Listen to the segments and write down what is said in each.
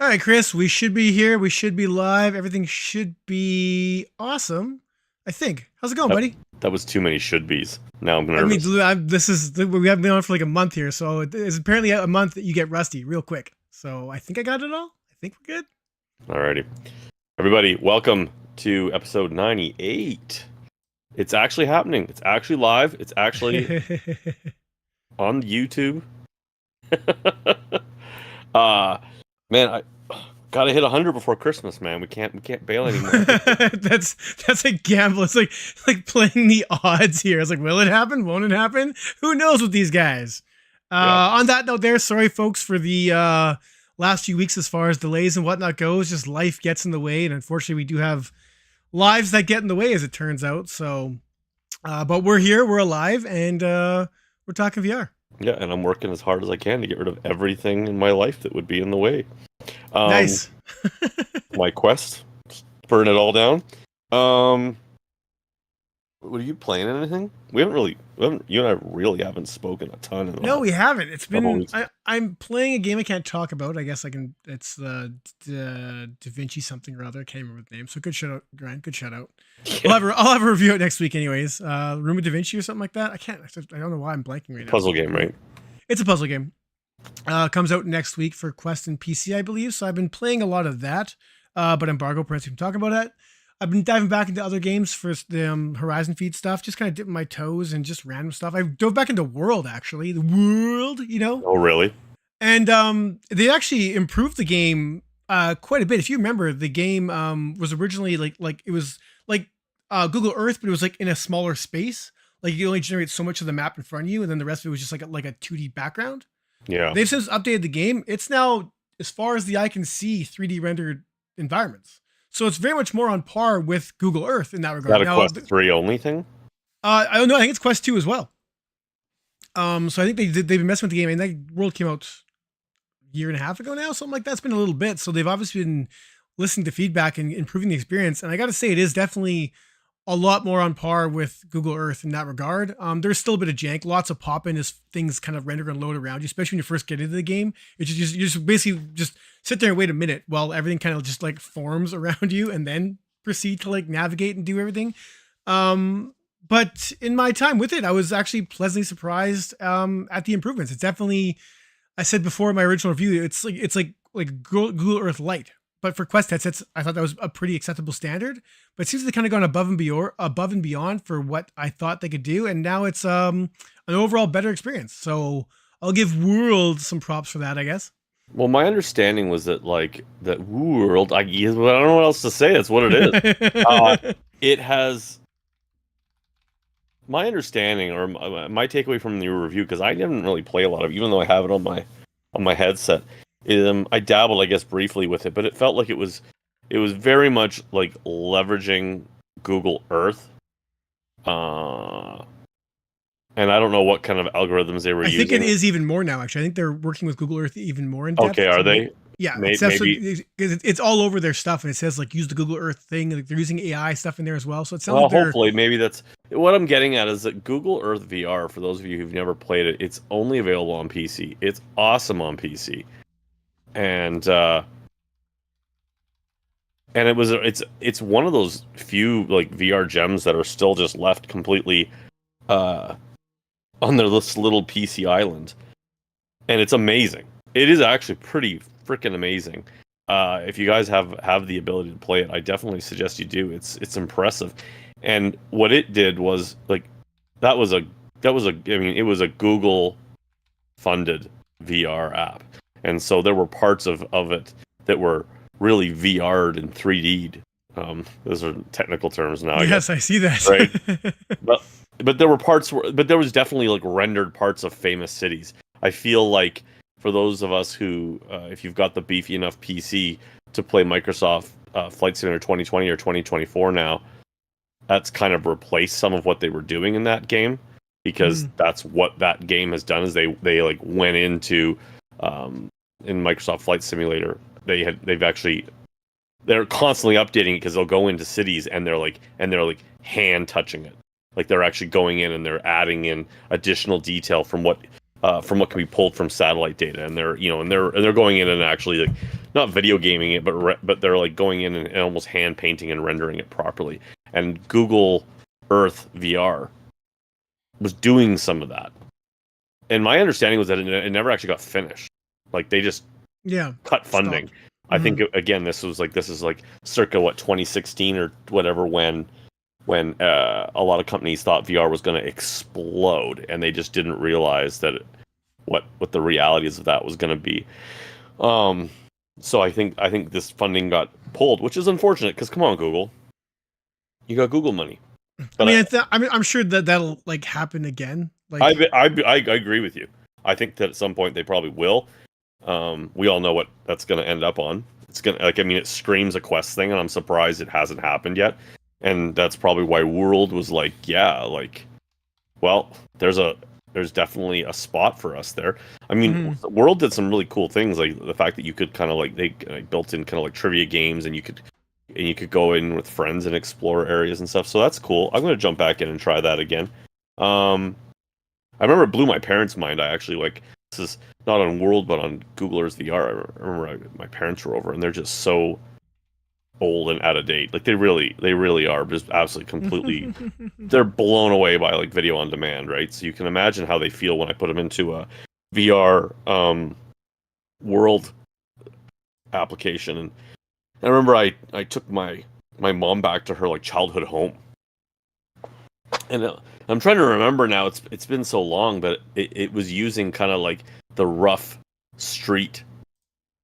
All right, Chris, we should be here. We should be live. Everything should be awesome. I think. How's it going, That, buddy? that was too many should be's. Now I'm I mean, nervous. we haven't been on for like a month here, so it's apparently a month that you get rusty real quick. So I think I got it all. I think we're good. Alrighty. Everybody, welcome to episode 98. It's actually happening. It's actually live. It's actually on YouTube. Man, I gotta hit 100 before Christmas, man. We can't bail anymore. that's a gamble. It's like playing the odds here. It's like, will it happen? Won't it happen? Who knows with these guys? On that note, sorry folks for the last few weeks as far as delays and whatnot goes. Just life gets in the way, and unfortunately, we do have lives that get in the way, as it turns out. So, but we're here, we're alive, and we're talking VR. Yeah, and I'm working as hard as I can to get rid of everything in my life that would be in the way. Nice. My quest, burn it all down. Were you playing anything? You and I really haven't spoken a ton. No, we haven't. It's been. weeks. I'm playing a game I can't talk about. I guess I can. It's the Da Vinci something or other. I can't remember the name. So good shout out, Grant. Good shout out. Yeah. I'll have a review it next week, anyways. Room of Da Vinci or something like that. I don't know why I'm blanking right now. Puzzle game, right? It's a puzzle game. Comes out next week for Quest and PC, I believe. So I've been playing a lot of that. But embargo, perhaps we can talk about that. I've been diving back into other games for the Horizon feed stuff, just kind of dipping my toes and just random stuff. I dove back into World, actually. The World, Oh, really? And they actually improved the game quite a bit. If you remember, the game was originally like it was like Google Earth, but it was like in a smaller space. Like you only generate so much of the map in front of you, and then the rest of it was just like a 2D background. Yeah. They've since updated the game. It's now, as far as the eye can see, 3D rendered environments. So it's very much more on par with Google Earth in that regard. Is that a Quest 3 only thing? I don't know. I think it's Quest 2 as well. So I think they've been messing with the game, and that World came out a year and a half ago now, something like that. It's been a little bit. So they've obviously been listening to feedback and improving the experience. And I got to say, it is definitely a lot more on par with Google Earth in that regard. There's still a bit of jank, lots of pop-in as things kind of render and load around you, especially when you first get into the game. It's just you just basically just sit there and wait a minute while everything kind of just like forms around you, and then proceed to like navigate and do everything. But in my time with it, I was actually pleasantly surprised at the improvements. It's definitely, I said before in my original review, it's like Google Earth Lite. But for Quest headsets, I thought that was a pretty acceptable standard. But it seems they've kind of gone above and beyond for what I thought they could do, and now it's an overall better experience. So I'll give World some props for that, I guess. Well, my understanding was that that World, I don't know what else to say. That's what it is. It has. My understanding, or my takeaway from the review, because I didn't really play a lot of it, even though I have it on my headset. I dabbled, I guess, briefly with it, but it felt like it was very much like leveraging Google Earth. And I don't know what kind of algorithms they were using. I think it is even more now, actually. I think they're working with Google Earth even more in depth. Okay, are they? Yeah, maybe. It's all over their stuff, and it says like use the Google Earth thing. Like they're using AI stuff in there as well. So it sounds like hopefully, maybe that's what I'm getting at. Is that Google Earth VR? For those of you who've never played it, it's only available on PC. It's awesome on PC, and it's one of those few like VR gems that are still just left completely on this little PC island, and it's amazing. It is actually pretty freaking amazing. If you guys have the ability to play it, I definitely suggest you do. It's impressive. And what it did was like it was a Google funded VR app. And so there were parts of it that were really VR'd and 3D'd. Those are technical terms now. Yes, I see that. Right. But there were but there was definitely like rendered parts of famous cities. I feel like for those of us who, if you've got the beefy enough PC to play Microsoft Flight Simulator 2020 or 2024 now, that's kind of replaced some of what they were doing in that game, because that's what that game has done. Is they like went into in Microsoft Flight Simulator, they're constantly updating it, because they'll go into cities and they're like hand touching it, like they're actually going in and they're adding in additional detail from what from what can be pulled from satellite data, and they're going in and actually like not video gaming it, but they're like going in and almost hand painting and rendering it properly. And Google Earth VR was doing some of that, and my understanding was that it never actually got finished. Like they just cut funding. Stop. I think again, this is like circa 2016 or whatever when a lot of companies thought VR was going to explode, and they just didn't realize that what the realities of that was going to be. So I think this funding got pulled, which is unfortunate because come on, Google, you got Google money. But I'm sure that that'll like happen again. Like I agree with you. I think that at some point they probably will. We all know what that's going to end up on. It's going to it screams a Quest thing, and I'm surprised it hasn't happened yet. And that's probably why World was like, well, there's definitely a spot for us there. I mean, World did some really cool things, like the fact that you could kind of like they built in kind of like trivia games, and you could go in with friends and explore areas and stuff. So that's cool. I'm going to jump back in and try that again. I remember it blew my parents' mind. I actually this is not on World, but on Google Earth VR. I remember my parents were over, and they're just so old and out of date. Like they really are just absolutely completely they're blown away by like video on demand, right? So you can imagine how they feel when I put them into a VR World application. And I remember I took my mom back to her like childhood home, and I'm trying to remember now. It's been so long, but it was using kind of like the rough street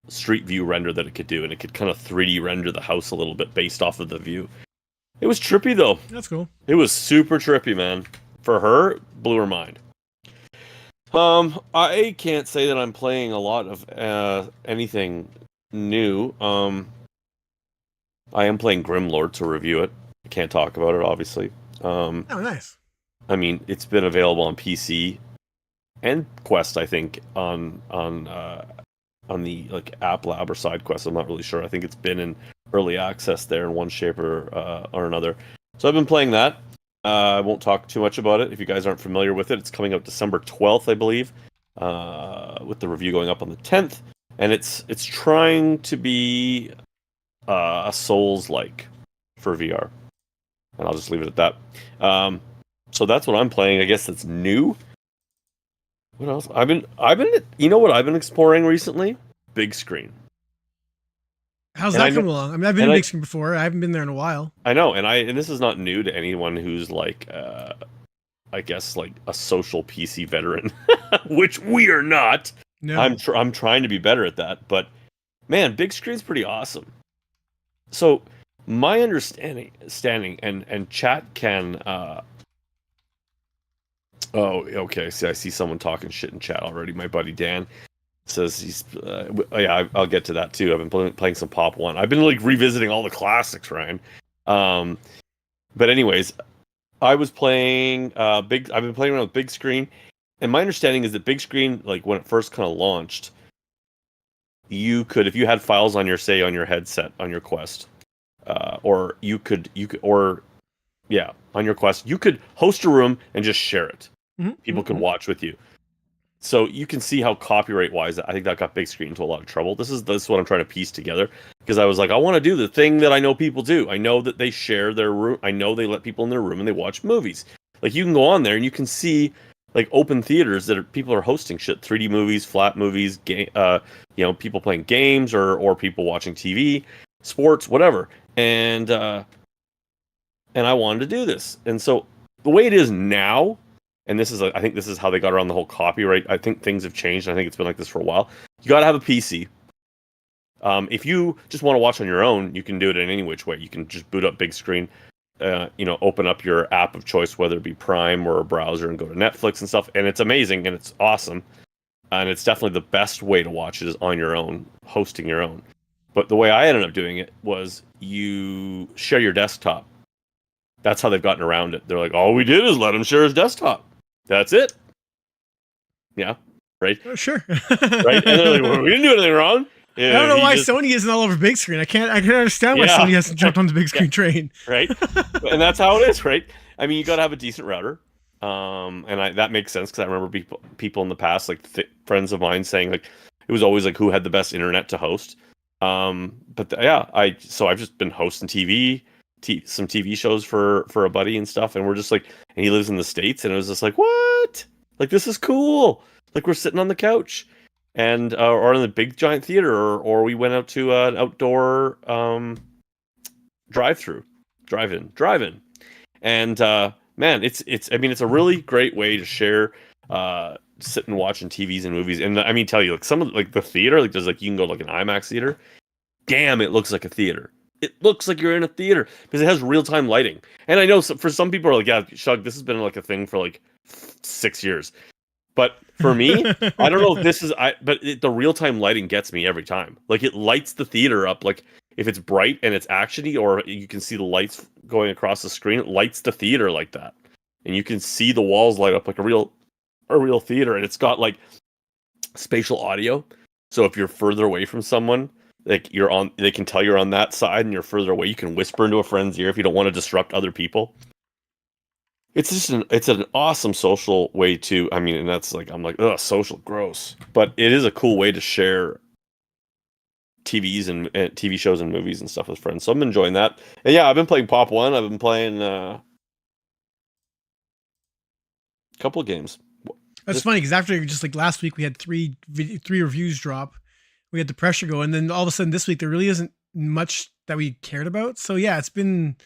view render that it could do, and it could kind of 3D render the house a little bit based off of the view. It was trippy though. That's cool. It was super trippy, man. For her, blew her mind. I can't say that I'm playing a lot of anything new. I am playing Grimlord to review it. I can't talk about it, obviously. Oh, nice. I mean, it's been available on PC and Quest, I think, on the like App Lab or Side Quest. I'm not really sure. I think it's been in early access there in one shape or another. So I've been playing that. I won't talk too much about it if you guys aren't familiar with it. It's coming up December 12th, I believe, with the review going up on the 10th, and it's trying to be a Souls-like for VR, and I'll just leave it at that. So that's what I'm playing. I guess that's new. What else? I've been. You know what I've been exploring recently? Big screen. How's that coming along? I mean, I've been in big screen before. I haven't been there in a while. I know, and this is not new to anyone who's like, I guess like a social PC veteran, which we are not. No. I'm trying to be better at that, but man, big screen's pretty awesome. So my understanding and chat can. Oh, okay. See, I see someone talking shit in chat already. My buddy Dan says he's. I'll get to that too. I've been playing some Pop 1. I've been like revisiting all the classics, Ryan. But anyways, I was playing I've been playing around with big screen, and my understanding is that big screen, like when it first kind of launched, you could, if you had files on your headset on your Quest, or on your Quest, you could host a room and just share it. People could watch with you. So you can see how copyright-wise, I think that got big screen into a lot of trouble. This is what I'm trying to piece together, because I was like, I want to do the thing that I know people do. I know that they share their room. I know they let people in their room and they watch movies. Like you can go on there and you can see like open theaters that people are hosting shit, 3D movies, flat movies, people playing games or people watching TV, sports, whatever. And I wanted to do this. And so the way it is now, and I think this is how they got around the whole copyright. I think things have changed. I think it's been like this for a while. You got to have a PC. If you just want to watch on your own, you can do it in any which way. You can just boot up big screen, open up your app of choice, whether it be Prime or a browser, and go to Netflix and stuff. And it's amazing and it's awesome. And it's definitely the best way to watch it is on your own, hosting your own. But the way I ended up doing it was you share your desktop. That's how they've gotten around it. They're like, all we did is let him share his desktop. That's it. Yeah, right? Oh, sure. Right? And they're like, well, we didn't do anything wrong. I don't know why Sony isn't all over big screen. I can't understand why Sony hasn't jumped on the big screen train. Right? And that's how it is, right? I mean, you got to have a decent router. That makes sense because I remember people in the past, like friends of mine, saying like it was always like who had the best internet to host. Yeah, I've just been hosting some TV shows for a buddy and stuff, and we're just like, and he lives in the States, and it was just like, what? Like this is cool. Like we're sitting on the couch, and or in the big giant theater, or we went out to an outdoor drive-in, and man, it's I mean it's a really great way to share sitting watching TVs and movies. And I mean tell you like some of like the theater, like there's like you can go to like an IMAX theater. Damn, it looks like a theater. It looks like you're in a theater because it has real-time lighting. And I know for some people are like, yeah, Shug, this has been like a thing for like 6 years. But for me, I don't know if this is the real-time lighting gets me every time. Like it lights the theater up. Like if it's bright and it's actiony, or you can see the lights going across the screen, it lights the theater like that. And you can see the walls light up like a real theater. And it's got like spatial audio. So if you're further away from someone, like they can tell you're on that side and you're further away. You can whisper into a friend's ear if you don't want to disrupt other people. It's just it's an awesome social way to, I mean, and that's like, I'm like, ugh, social, gross. But it is a cool way to share TVs and TV shows and movies and stuff with friends. So I'm enjoying that. And yeah, I've been playing Pop 1. I've been playing a couple of games. That's funny because after just like last week we had three reviews drop, we had the pressure go, and then all of a sudden this week there really isn't much that we cared about. So yeah, it's been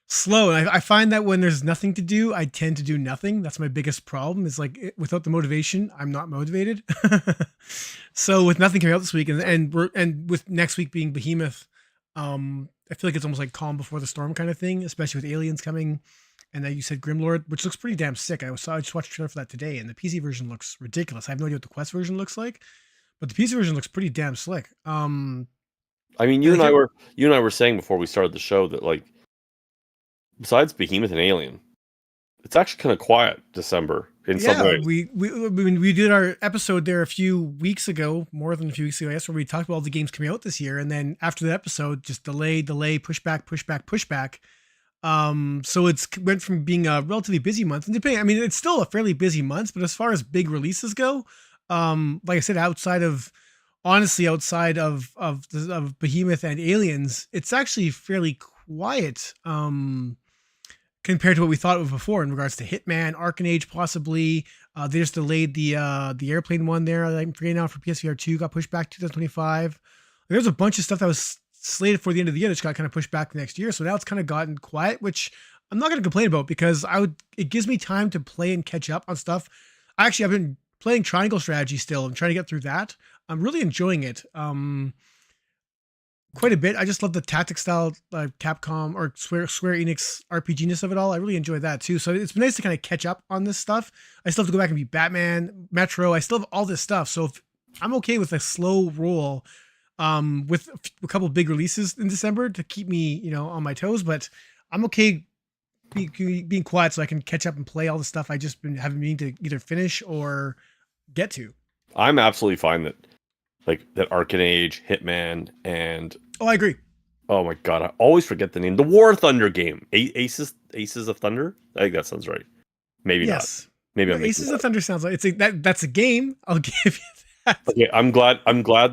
slow, and I find that when there's nothing to do, I tend to do nothing. That's my biggest problem. Is like without the motivation, I'm not motivated. So with nothing coming out this week, and with next week being Behemoth, I feel like it's almost like calm before the storm kind of thing, especially with Aliens coming. And then you said Grimlord, which looks pretty damn sick. I just watched a trailer for that today, and the PC version looks ridiculous. I have no idea what the Quest version looks like, but the PC version looks pretty damn slick. I mean, you and I were saying before we started the show that like, besides Behemoth and Alien, it's actually kind of quiet December in some ways. We did our episode there a few weeks ago, more than a few weeks ago, I guess, where we talked about all the games coming out this year, and then after the episode, just delay, push back. So it's went from being a relatively busy month, and depending, I mean, it's still a fairly busy month, but as far as big releases go, like I said, outside of Behemoth and Aliens, it's actually fairly quiet. Compared to what we thought of before in regards to Hitman, Arcanage, possibly. They just delayed the airplane one there. I'm forgetting now, for PSVR 2, got pushed back to 2025. There's a bunch of stuff that was slated for the end of the year that just got kind of pushed back next year. So now it's kind of gotten quiet, which I'm not going to complain about because it gives me time to play and catch up on stuff. I've been playing Triangle Strategy still. I'm trying to get through that. I'm really enjoying it. Quite a bit. I just love the tactic style, Capcom or Square Enix RPG-ness of it all. I really enjoy that too. So it's been nice to kind of catch up on this stuff. I still have to go back and beat Batman, Metro. I still have all this stuff. So I'm okay with a slow roll, with a couple of big releases in December to keep me, on my toes. But I'm okay being quiet so I can catch up and play all the stuff I just haven't been to either finish or get to. I'm absolutely fine that Arcanage, Hitman, and I agree. Oh my god, I always forget the name. The War Thunder game, Aces of Thunder. I think that sounds right. Maybe not. Maybe I'm Aces of Thunder sounds like that's a game. I'll give you that. Okay, I'm glad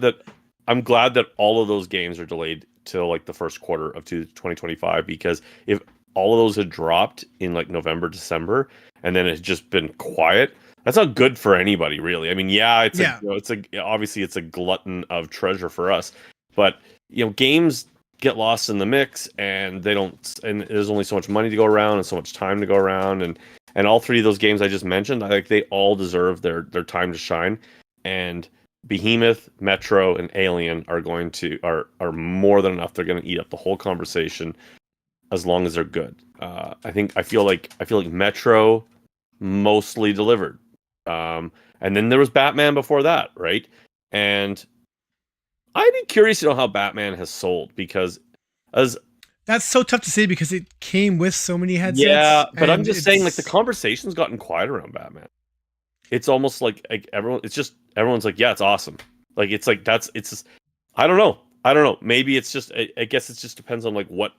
that all of those games are delayed till like the first quarter of 2025, because if all of those had dropped in like November, December, and then it's just been quiet, that's not good for anybody, really. I mean, obviously it's a glutton of treasure for us, but games get lost in the mix, and there's only so much money to go around and so much time to go around, and all three of those games I just mentioned, I think they all deserve their time to shine, and Behemoth, Metro, and Alien are more than enough. They're going to eat up the whole conversation as long as they're good. I feel like Metro mostly delivered. And then there was Batman before that, right? And I'd be curious to know how Batman has sold, because that's so tough to say because it came with so many headsets. Yeah, but I'm just saying, like, the conversation's gotten quiet around Batman. It's almost like everyone's like, yeah, it's awesome. Like, it's like, I don't know. Maybe it's just, I guess it just depends on like what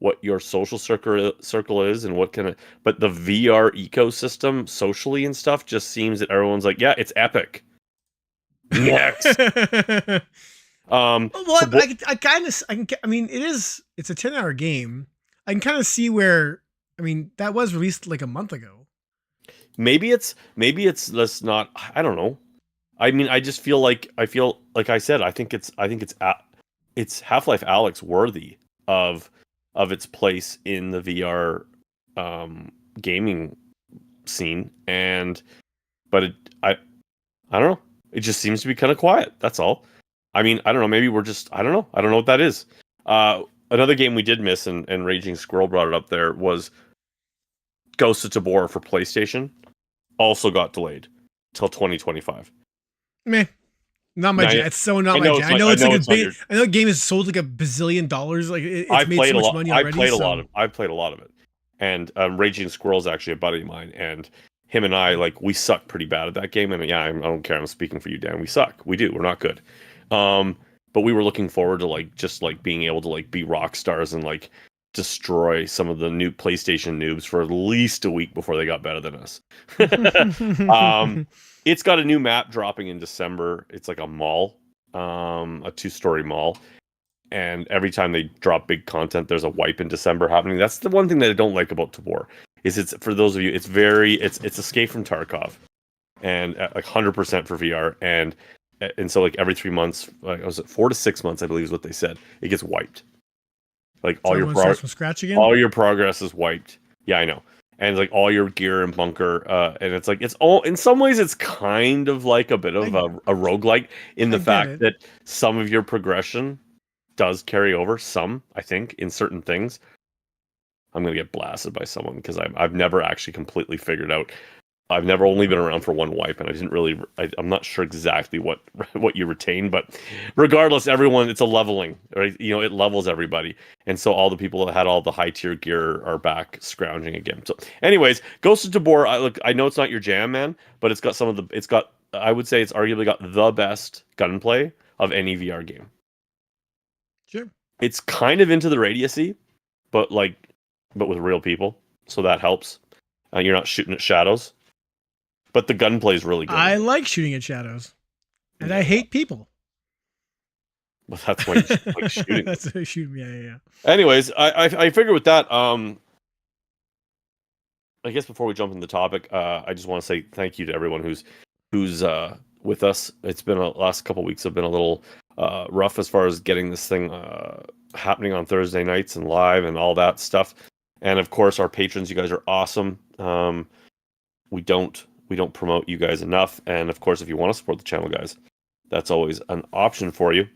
what your social circle is and what kind of, but the VR ecosystem socially and stuff just seems that everyone's like, yeah, it's epic. Next. Well, I kind of, I mean, it's a 10-hour game. I can kind of see where, I mean, that was released like a month ago. maybe it's just not, I don't know. I mean, I just feel like I said, it's Half-Life Alyx worthy of its place in the VR gaming scene, and but I don't know. It just seems to be kind of quiet. That's all. I mean, I don't know. Maybe we're just, I don't know. I don't know what that is. Another game we did miss, and Raging Squirrel brought it up there, was Ghost of Tabor for PlayStation. Also got delayed till 2025. Meh. Not my jam. It's so not my jam. I know it's like a big. I know the game is sold like $1 billion. Like it's made so much money already. I played a lot of it, and Raging Squirrel's actually a buddy of mine, and him and I, like, we suck pretty bad at that game. And yeah, I don't care. I'm speaking for you, Dan. We suck. We do. We're not good. But we were looking forward to just being able to be rock stars and destroy some of the new PlayStation noobs for at least a week before they got better than us. It's got a new map dropping in December. It's like a mall, a 2-story mall. And every time they drop big content, there's a wipe in December happening. That's the one thing that I don't like about Tabor. It's, for those of you, it's Escape from Tarkov, and 100% for VR, and so every 3 months, was it 4 to 6 months, I believe is what they said, it gets wiped. All your from scratch again. All your progress is wiped. Yeah, I know. And all your gear and bunker, and it's all, in some ways it's kind of like a bit of a roguelike in the fact that some of your progression does carry over. Some, I think, in certain things. I'm gonna get blasted by someone because I've never actually completely figured out. I've never only been around for one wipe, and I didn't really. I'm not sure exactly what you retain, but regardless, everyone, it's a leveling, right? It levels everybody, and so all the people that had all the high tier gear are back scrounging again. So, anyways, Ghost of Tabor. I know it's not your jam, man, but it's got some of the. It's got. I would say it's arguably got the best gunplay of any VR game. Sure. It's kind of into the radiusy, but with real people, so that helps. You're not shooting at shadows. But the gunplay is really good. I like shooting at shadows, and I hate people. Well, that's why you like shooting. That's why you shoot me. Yeah. Anyways, I figure with that, I guess before we jump into the topic, I just want to say thank you to everyone who's with us. It's been last couple of weeks have been a little rough as far as getting this thing happening on Thursday nights and live and all that stuff. And of course, our patrons, you guys are awesome. We don't promote you guys enough. And of course, if you want to support the channel, guys, that's always an option for you.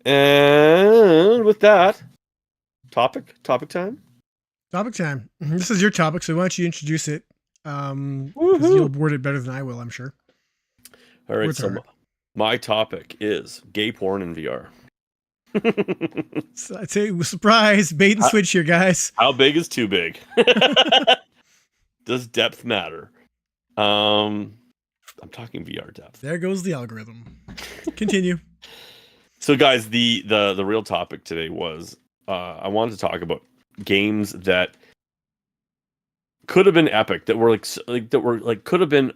And with that, topic time. Topic time. This is your topic, so why don't you introduce it? You'll word it better than I will, I'm sure. All right, so my topic is gay porn in VR. So I'd say surprise, bait and switch here, guys. How big is too big? Does depth matter? I'm talking VR depth. There goes the algorithm. Continue. So, guys, the real topic today was I wanted to talk about games that could have been epic, that were could have been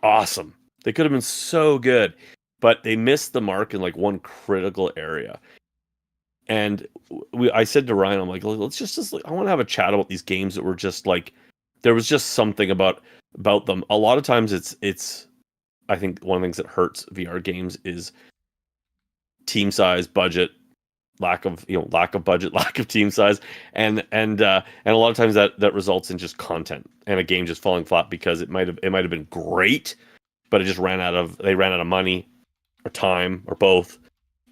awesome. They could have been so good, but they missed the mark in one critical area. And I said to Ryan, I'm like, let's just I want to have a chat about these games that were just there was just something about them. A lot of times it's I think one of the things that hurts VR games is team size, budget, lack of budget, lack of team size, and a lot of times that results in just content and a game just falling flat because it might have been great, but it just ran out of money or time or both,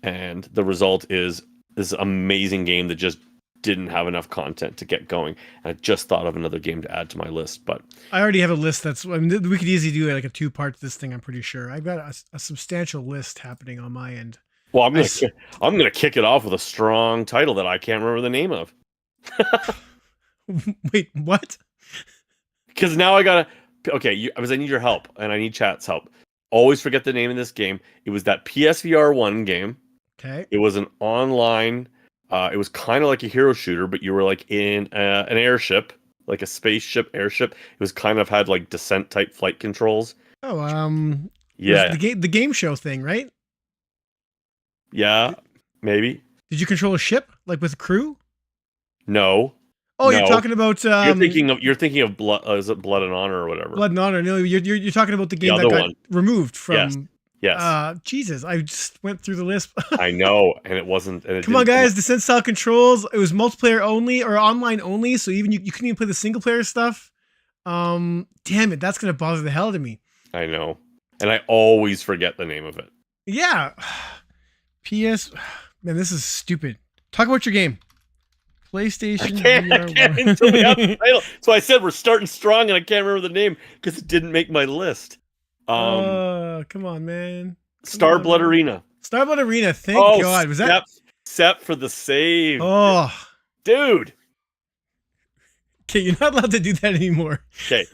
and the result is this amazing game that just didn't have enough content to get going. And I just thought of another game to add to my list, but I already have a list we could easily do a 2-part to this thing. I'm pretty sure I've got a substantial list happening on my end. Well, I'm gonna kick it off with a strong title that I can't remember the name of. Wait, what? Because now I gotta. Okay, I need your help, and I need chat's help. Always forget the name of this game. It was that PSVR 1 game. Okay. It was an online It was kind of like a hero shooter, but you were like in an airship, like a spaceship airship. It was kind of had like descent type flight controls. Oh, it was Yeah, the game show thing, right? yeah, Did, maybe. did you control a ship like with crew? No, Oh, you're no. talking about You're thinking of blood. Is it Blood and Honor or whatever? Blood and Honor. No, you're talking about the The game that other got one. removed Yes, from. yes. Jesus, I just went through the list. I know, and it wasn't, and it Come on, didn't come up. guys! Descent style controls. It was multiplayer only or online only, so even you couldn't even play the single player stuff. Damn it, that's gonna bother the hell out of me. I know, and I always forget the name of it. Yeah. PS. Man, this is stupid. Talk about your game. I PlayStation can't VR. until we have the title. So I said we're starting strong, and I can't remember the name because it didn't make my list. Come on, man. Come Star on, Blood man. Arena. Starblood Arena. Thank Oh, God. Was that? set for the save, Oh, dude. okay. You're not allowed to do that anymore. Okay,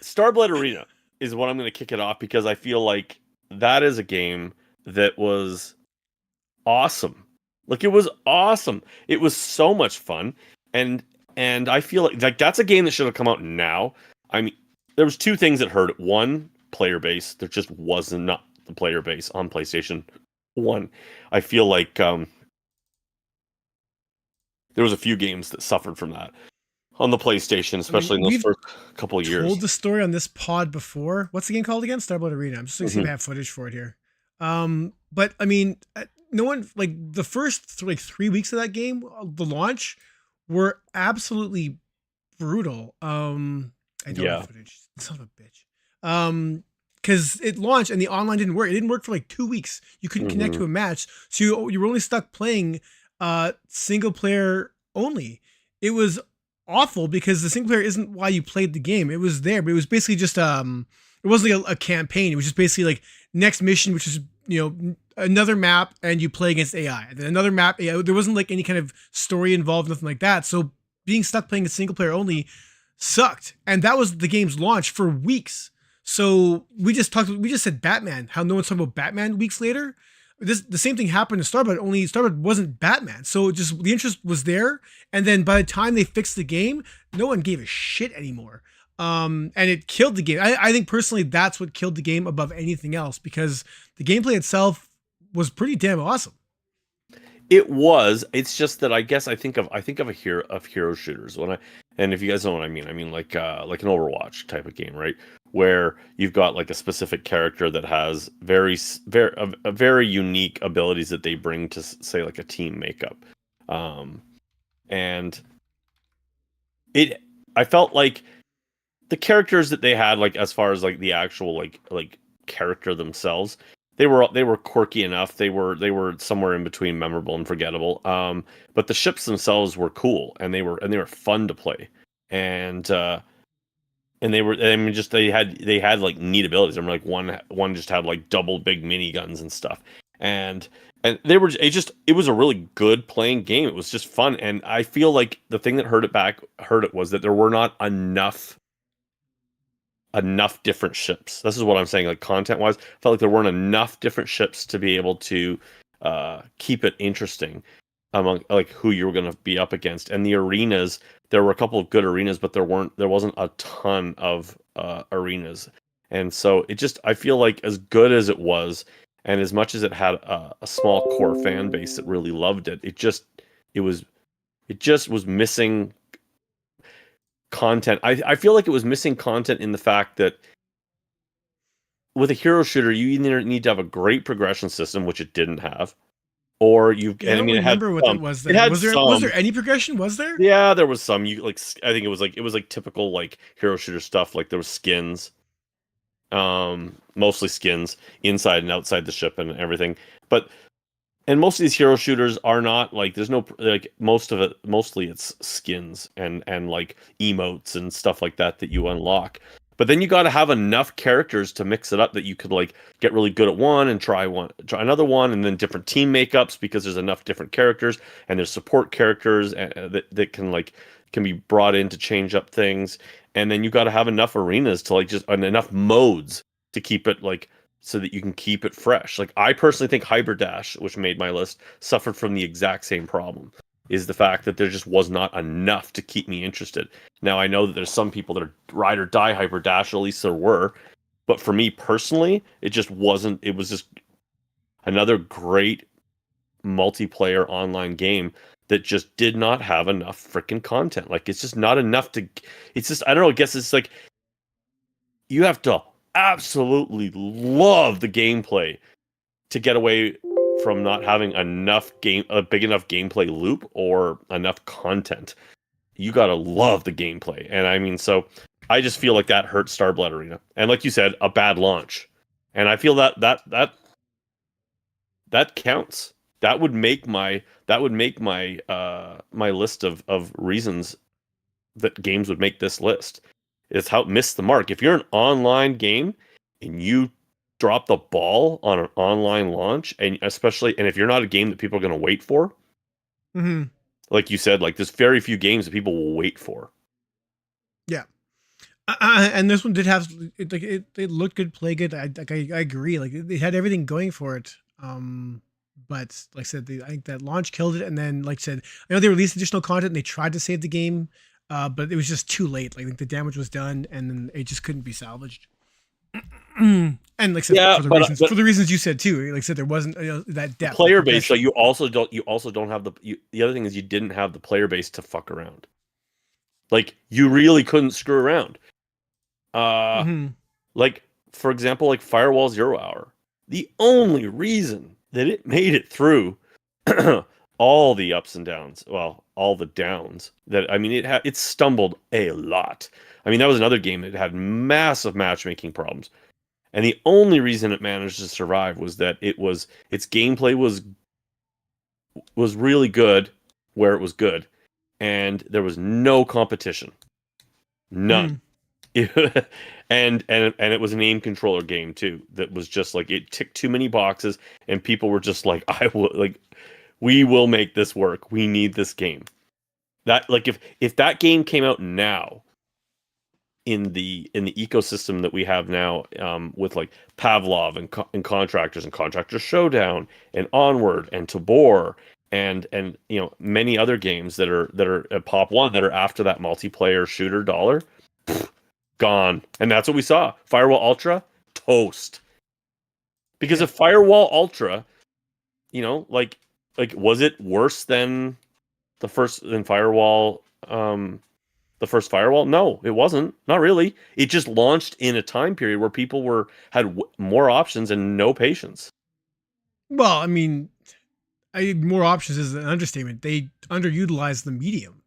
Star Blood Arena is what I'm going to kick it off because I feel like that is a game that was awesome. Like it was awesome. It was so much fun, and I feel like that's a game that should have come out now. I mean, there was two things that hurt it. One, player base. There just was not the player base on PlayStation 1. I feel like there was a few games that suffered from that on the PlayStation, especially in those we've first couple of years. told the story on this pod before. What's the game called again? Starblood Arena. I'm just gonna see if I have footage for it here. But I mean, no one like the first like 3 weeks of that game, the launch, were absolutely brutal. I don't Yeah. have footage. Son of a bitch. Because it launched and the online didn't work. It didn't work for like 2 weeks. You couldn't connect to a match, so you were only stuck playing single player only. It was awful because the single player isn't why you played the game. It was there, but it was basically just it wasn't like a campaign. It was just basically like next mission, which is another map, and you play against AI. And then another map. Yeah, there wasn't like any kind of story involved, nothing like that. So being stuck playing a single player only sucked, and that was the game's launch for weeks. So we just said Batman, how no one's talking about Batman weeks later. The same thing happened to Starblood, only Starblood wasn't Batman. So just the interest was there, and then by the time they fixed the game, no one gave a shit anymore. And it killed the game. I think personally that's what killed the game above anything else, because the gameplay itself was pretty damn awesome. It was. It's just that I guess I think of hero shooters and if you guys know what I mean like an Overwatch type of game, right? Where you've got like a specific character that has very unique abilities that they bring to say like a team makeup, and I felt like the characters that they had, like as far as like the actual like character themselves, they were quirky enough. They were somewhere in between memorable and forgettable. But the ships themselves were cool, and they were fun to play, and they were. I mean, just they had like neat abilities. I mean, like one just had like double big miniguns and stuff, and they were. It was a really good playing game. It was just fun, and I feel like the thing that hurt it was that there were not enough different ships. This is what I'm saying, like content wise, I felt like there weren't enough different ships to be able to keep it interesting among like who you were going to be up against. And the arenas, there were a couple of good arenas, but there wasn't a ton of arenas. And so I feel like as good as it was, and as much as it had a small core fan base that really loved it, it just was missing content. I feel like it was missing content in the fact that with a hero shooter, you either need to have a great progression system, which it didn't have, or I don't remember what it was. Then was there any progression? Was there? Yeah, there was some. You like, I think it was like typical like hero shooter stuff. Like there was skins, mostly skins inside and outside the ship and everything. And most of these hero shooters are not like, there's no like, mostly it's skins and like emotes and stuff like that you unlock. But then you got to have enough characters to mix it up that you could like get really good at one and try another one, and then different team makeups, because there's enough different characters, and there's support characters that can be brought in to change up things. And then you got to have enough arenas to like just, and enough modes to keep it like so that you can keep it fresh. Like I personally think Hyperdash, which made my list, suffered from the exact same problem. Is the fact that there just was not enough to keep me interested. Now I know that there's some people that are ride or die Hyperdash, at least there were, but for me personally, it just wasn't. It was just another great multiplayer online game that just did not have enough freaking content. Like it's just not enough to. It's just I don't know. I guess it's like you have to absolutely love the gameplay to get away from not having a big enough gameplay loop or enough content. You gotta love the gameplay, and I mean, so I just feel like that hurt Starblood Arena, and like you said, a bad launch, and I feel that counts. That would make my my list of reasons that games would make this list. It's how it missed the mark. If you're an online game and you drop the ball on an online launch, and especially if you're not a game that people are going to wait for, Mm-hmm. like you said, like there's very few games that people will wait for. Yeah. And this one did have it looked good, play good. I agree. Like they had everything going for it. But like I said, I think that launch killed it. And then, like I said, I know they released additional content and they tried to save the game, but it was just too late. Like I think the damage was done, and then it just couldn't be salvaged. And like I said, Yeah, for the reasons you said too. Like I said, there wasn't that depth. Player base. So you also don't have the other thing is you didn't have the player base to fuck around. Like you really couldn't screw around. Like for example, like Firewall 0 Hour. The only reason that it made it through all the ups and downs, well, all the downs, that I mean, it stumbled a lot. I mean, that was another game that had massive matchmaking problems, and the only reason it managed to survive was that its gameplay was really good where it was good, and there was no competition, none. and it was an aim controller game too that was just like it ticked too many boxes, and people were just like, we will make this work, we need this game. That like if that game came out now in the ecosystem that we have now, with like Pavlov and Contractor Showdown and Onward and Tabor and many other games that are at Pop 1 that are after that multiplayer shooter dollar, gone. And that's what we saw. Firewall Ultra, toast. Because if Firewall Ultra, like was it worse than the first Firewall, the first Firewall? No, it wasn't. Not really. It just launched in a time period where people had more options and no patience. Well, I mean, more options is an understatement. They underutilized the medium.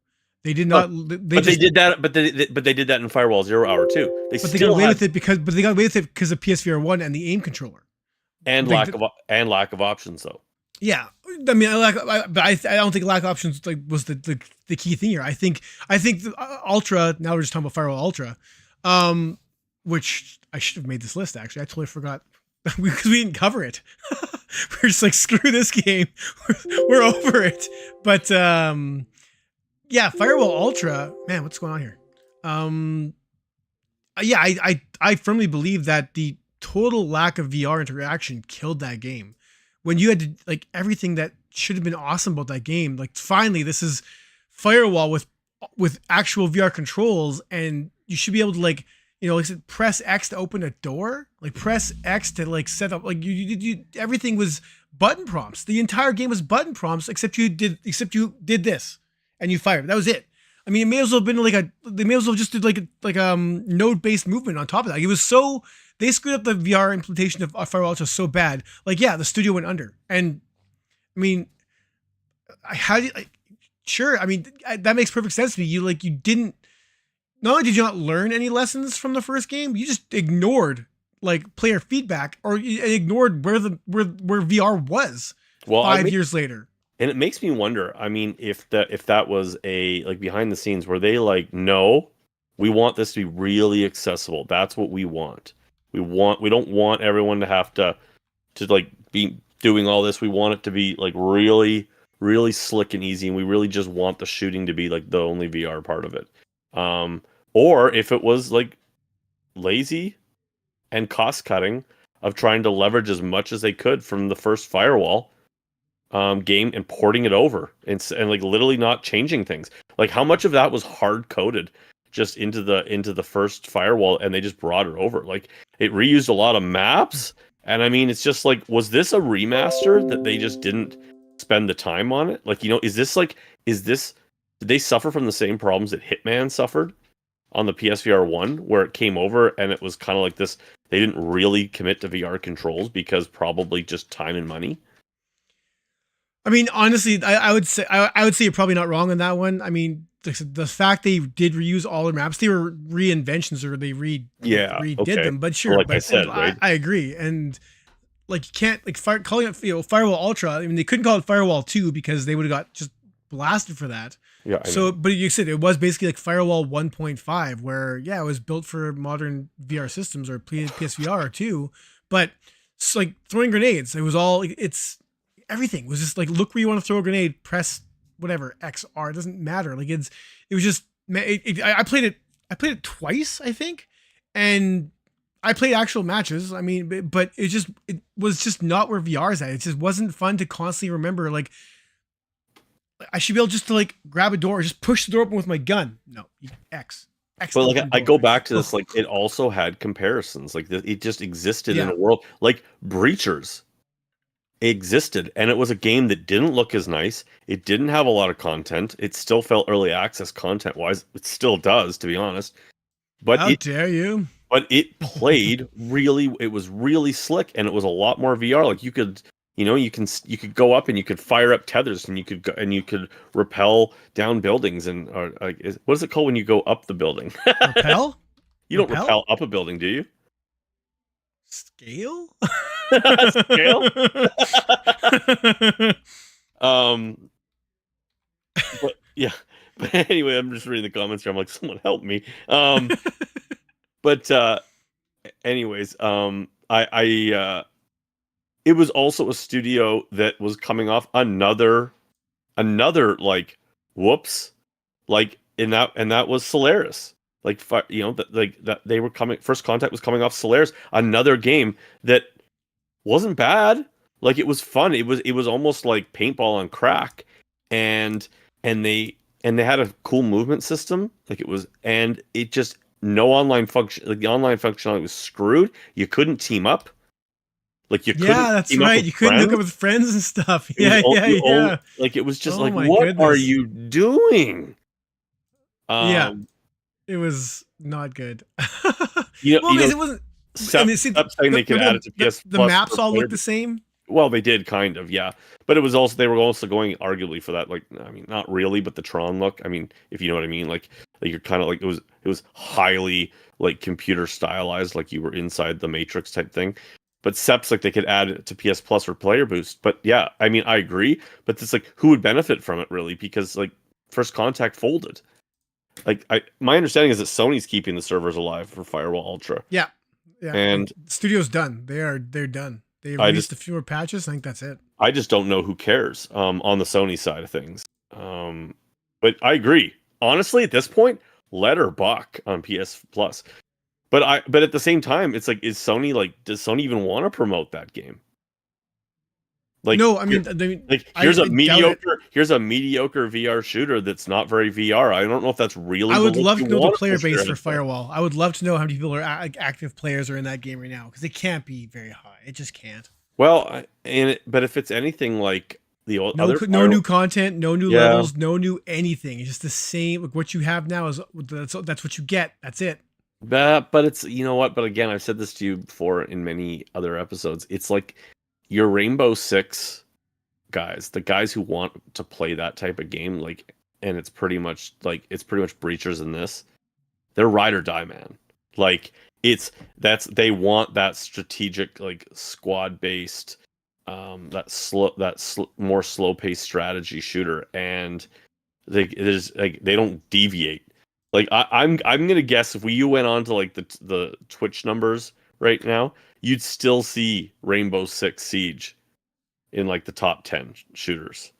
They did not. They did that. But they did that in Firewall 0 Hour too. They got away with it because of PSVR 1 and the aim controller, and lack of options though. Yeah, I mean, but I don't think lack of options was the key thing here. I think the Ultra. Now we're just talking about Firewall Ultra, which I should have made this list. Actually, I totally forgot because we didn't cover it. We're just like, screw this game. We're over it. But yeah, Firewall Ultra. Man, what's going on here? Yeah, I firmly believe that the total lack of VR interaction killed that game. When you had to, like, everything that should have been awesome about that game, like, finally this is Firewall with actual VR controls, and you should be able to, like I said, press X to open a door, like press X to like set up, like you everything was button prompts. The entire game was button prompts except you did this and you fired. That was it. I mean, it may as well have been they may as well just did like node-based movement on top of that. It was so, they screwed up the VR implementation of Firewall Ultra so bad. Like, yeah, the studio went under. And I mean, sure. I mean, that makes perfect sense to me. You didn't, not only did you not learn any lessons from the first game, you just ignored like player feedback, or you ignored where VR was 5 years later. And it makes me wonder, I mean, if that was a, like, behind the scenes, were they like, no, we want this to be really accessible. That's what we want. We don't want everyone to have to like be doing all this. We want it to be like really, really slick and easy. And we really just want the shooting to be like the only VR part of it. Or if it was like lazy and cost cutting, of trying to leverage as much as they could from the first Firewall game and porting it over and like literally not changing things. Like how much of that was hard coded just into the first Firewall, and they just brought it over. Like it reused a lot of maps, and I mean, it's just like, was this a remaster that they just didn't spend the time on it? Like, is this did they suffer from the same problems that Hitman suffered on the PSVR 1, where it came over and it was kind of like this, they didn't really commit to VR controls because probably just time and money? I mean, honestly, I would say you're probably not wrong on that one. I mean, the fact they did reuse all their maps, they were reinventions, or they redid Okay. them. But Well, sure, like I but said, right? I agree. And like you can't like calling it Firewall Ultra. I mean, they couldn't call it Firewall 2 because they would have got just blasted for that. Yeah, I So, know. but you said it was basically like Firewall 1.5, where yeah, it was built for modern VR systems or PSVR too. But it's like throwing grenades. It was all it's everything was just like, look where you want to throw a grenade, press whatever XR. It doesn't matter. Like it was just I played it. I played it twice, I think, and I played actual matches. I mean, but it was just not where VR is at. It just wasn't fun to constantly remember. Like I should be able just to like grab a door, just push the door open with my gun. No, X. But like open I door. go back to this, like it also had comparisons. Like it just existed in Yeah. a world like Breachers existed, and it was a game that didn't look as nice. It didn't have a lot of content. It still felt early access content wise. It still does, to be honest. But How dare you? it played really. It was really slick, and it was a lot more VR. Like you could, you could go up and you could fire up tethers, and you could go and you could rappel down buildings. And what is it called when you go up the building? Repel? You don't rappel up a building, do you? Scale? Scale? um, but yeah. But anyway, I'm just reading the comments here. I'm like, someone help me. But anyways, it was also a studio that was coming off another like whoops, like in that, and that was Solaris. Like that they were coming. First Contact was coming off Solaris, another game that wasn't bad. Like it was fun. It was almost like paintball on crack, and they had a cool movement system. Like it was, and it just no online function. Like the online functionality was screwed. You couldn't team up. Like you couldn't. Yeah, that's team up right. with You couldn't friends. look up with friends and stuff. It was Yeah, yeah, yeah. like it was just Oh like, my what are goodness. you doing? Yeah, Um, it was not good. you Well, you because know, it wasn't. I Sep, mean, see, Sep saying they could add it to PS the Plus maps for all player. look the same. Well, they did kind of, yeah. But it was also they were also going arguably for that, like I mean, not really, but the Tron look. I mean, if you know what I mean, like you're kind of like it was highly like computer stylized, like you were inside the Matrix type thing. But Sep's like they could add it to PS Plus or Player Boost. But yeah, I mean, I agree. But it's like who would benefit from it really? Because like First Contact folded. Like my understanding is that Sony's keeping the servers alive for Firewall Ultra, Yeah, yeah. and The studio's done. They're done. They I released just a few more patches. I think that's it. I just don't know who cares on the Sony side of things. But I agree. Honestly, at this point, let her buck on PS Plus. But at the same time, it's like, does Sony even want to promote that game? Like No, I mean, here's I a doubt it. mediocre VR shooter that's not very VR. I don't know if that's really I the would look love you to know the want player push your base for head for. Firewall. I would love to know how many people are active players are in that game right now, because it can't be very high. It just can't. Well, but if it's anything like the other No new content, no new Yeah. levels, no new anything. It's just the same. Like what you have now is that's what you get. That's it. But it's, you know what? But again, I've said this to you before in many other episodes. It's like your Rainbow Six guys, the guys who want to play that type of game, like, and it's pretty much Breachers in this. They're ride or die, man. Like they want that strategic, like squad based, more slow paced strategy shooter, and they don't deviate. Like I'm gonna guess if you went on to like the Twitch numbers right now, you'd still see Rainbow Six Siege in like the top 10 shooters.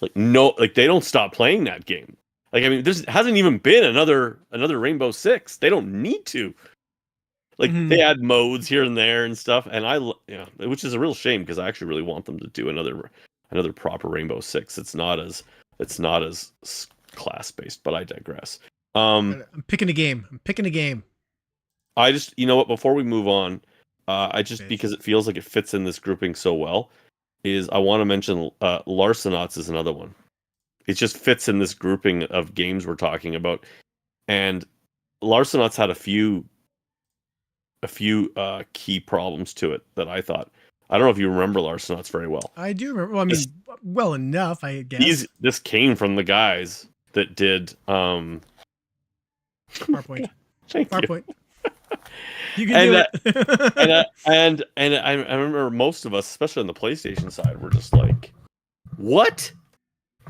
Like no, like they don't stop playing that game. Like I mean, there hasn't even been another Rainbow Six. They don't need to. Like they Mhm. add modes here and there and stuff, and yeah, which is a real shame because I actually really want them to do another proper Rainbow Six. It's not as class based, but I digress. Um, I'm picking a game. I'm picking a game. I just, you know what? Before we move on, I just Bitch. because it feels like it fits in this grouping so well, is I want to mention Larcenauts is another one. It just fits in this grouping of games we're talking about, and Larcenauts had a few key problems to it that I thought. I don't know if you remember Larcenauts very well. I do remember. Well, I This mean, well enough, I guess. this came from the guys that did Farpoint. thank you. Farpoint. You can And do uh, and it. I remember most of us, especially on the PlayStation side, were just like, "What?"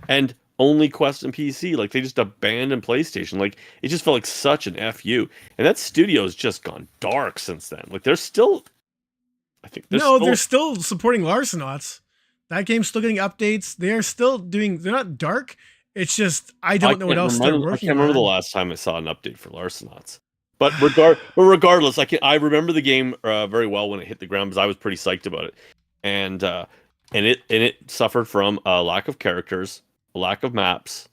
And only Quest and PC, like they just abandoned PlayStation. Like it just felt like such an fu. And that studio's just gone dark since then. Like I think there's No, they're still. still supporting Larcenauts. That game's still getting updates. They're still doing. They're not dark. It's just I don't know what else they're I working can't remember the on. last time I saw an update for Larcenauts. But regardless, I remember the game very well when it hit the ground because I was pretty psyched about it, and it suffered from a lack of characters, a lack of maps,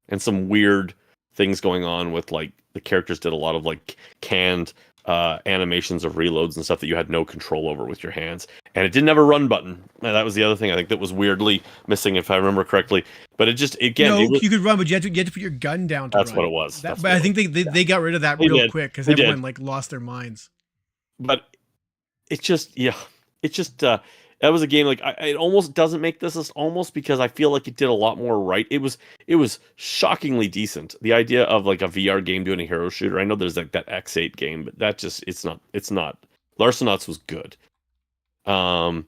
and some weird things going on with like the characters did a lot of like canned animations of reloads and stuff that you had no control over with your hands, and it didn't have a run button. And that was the other thing I think that was weirdly missing, if I remember correctly. But it just again, it No, was you could run, but you had to put your gun down to that's what run. it was. That, That's but what I it was. think they got rid of that They real did. quick because They did. everyone like lost their minds. But it just yeah, it just that was a game like it almost doesn't make this list almost because I feel like it did a lot more right. It was shockingly decent. The idea of like a VR game doing a hero shooter. I know there's like that X8 game, but that just it's not. Larcenauts was good. Um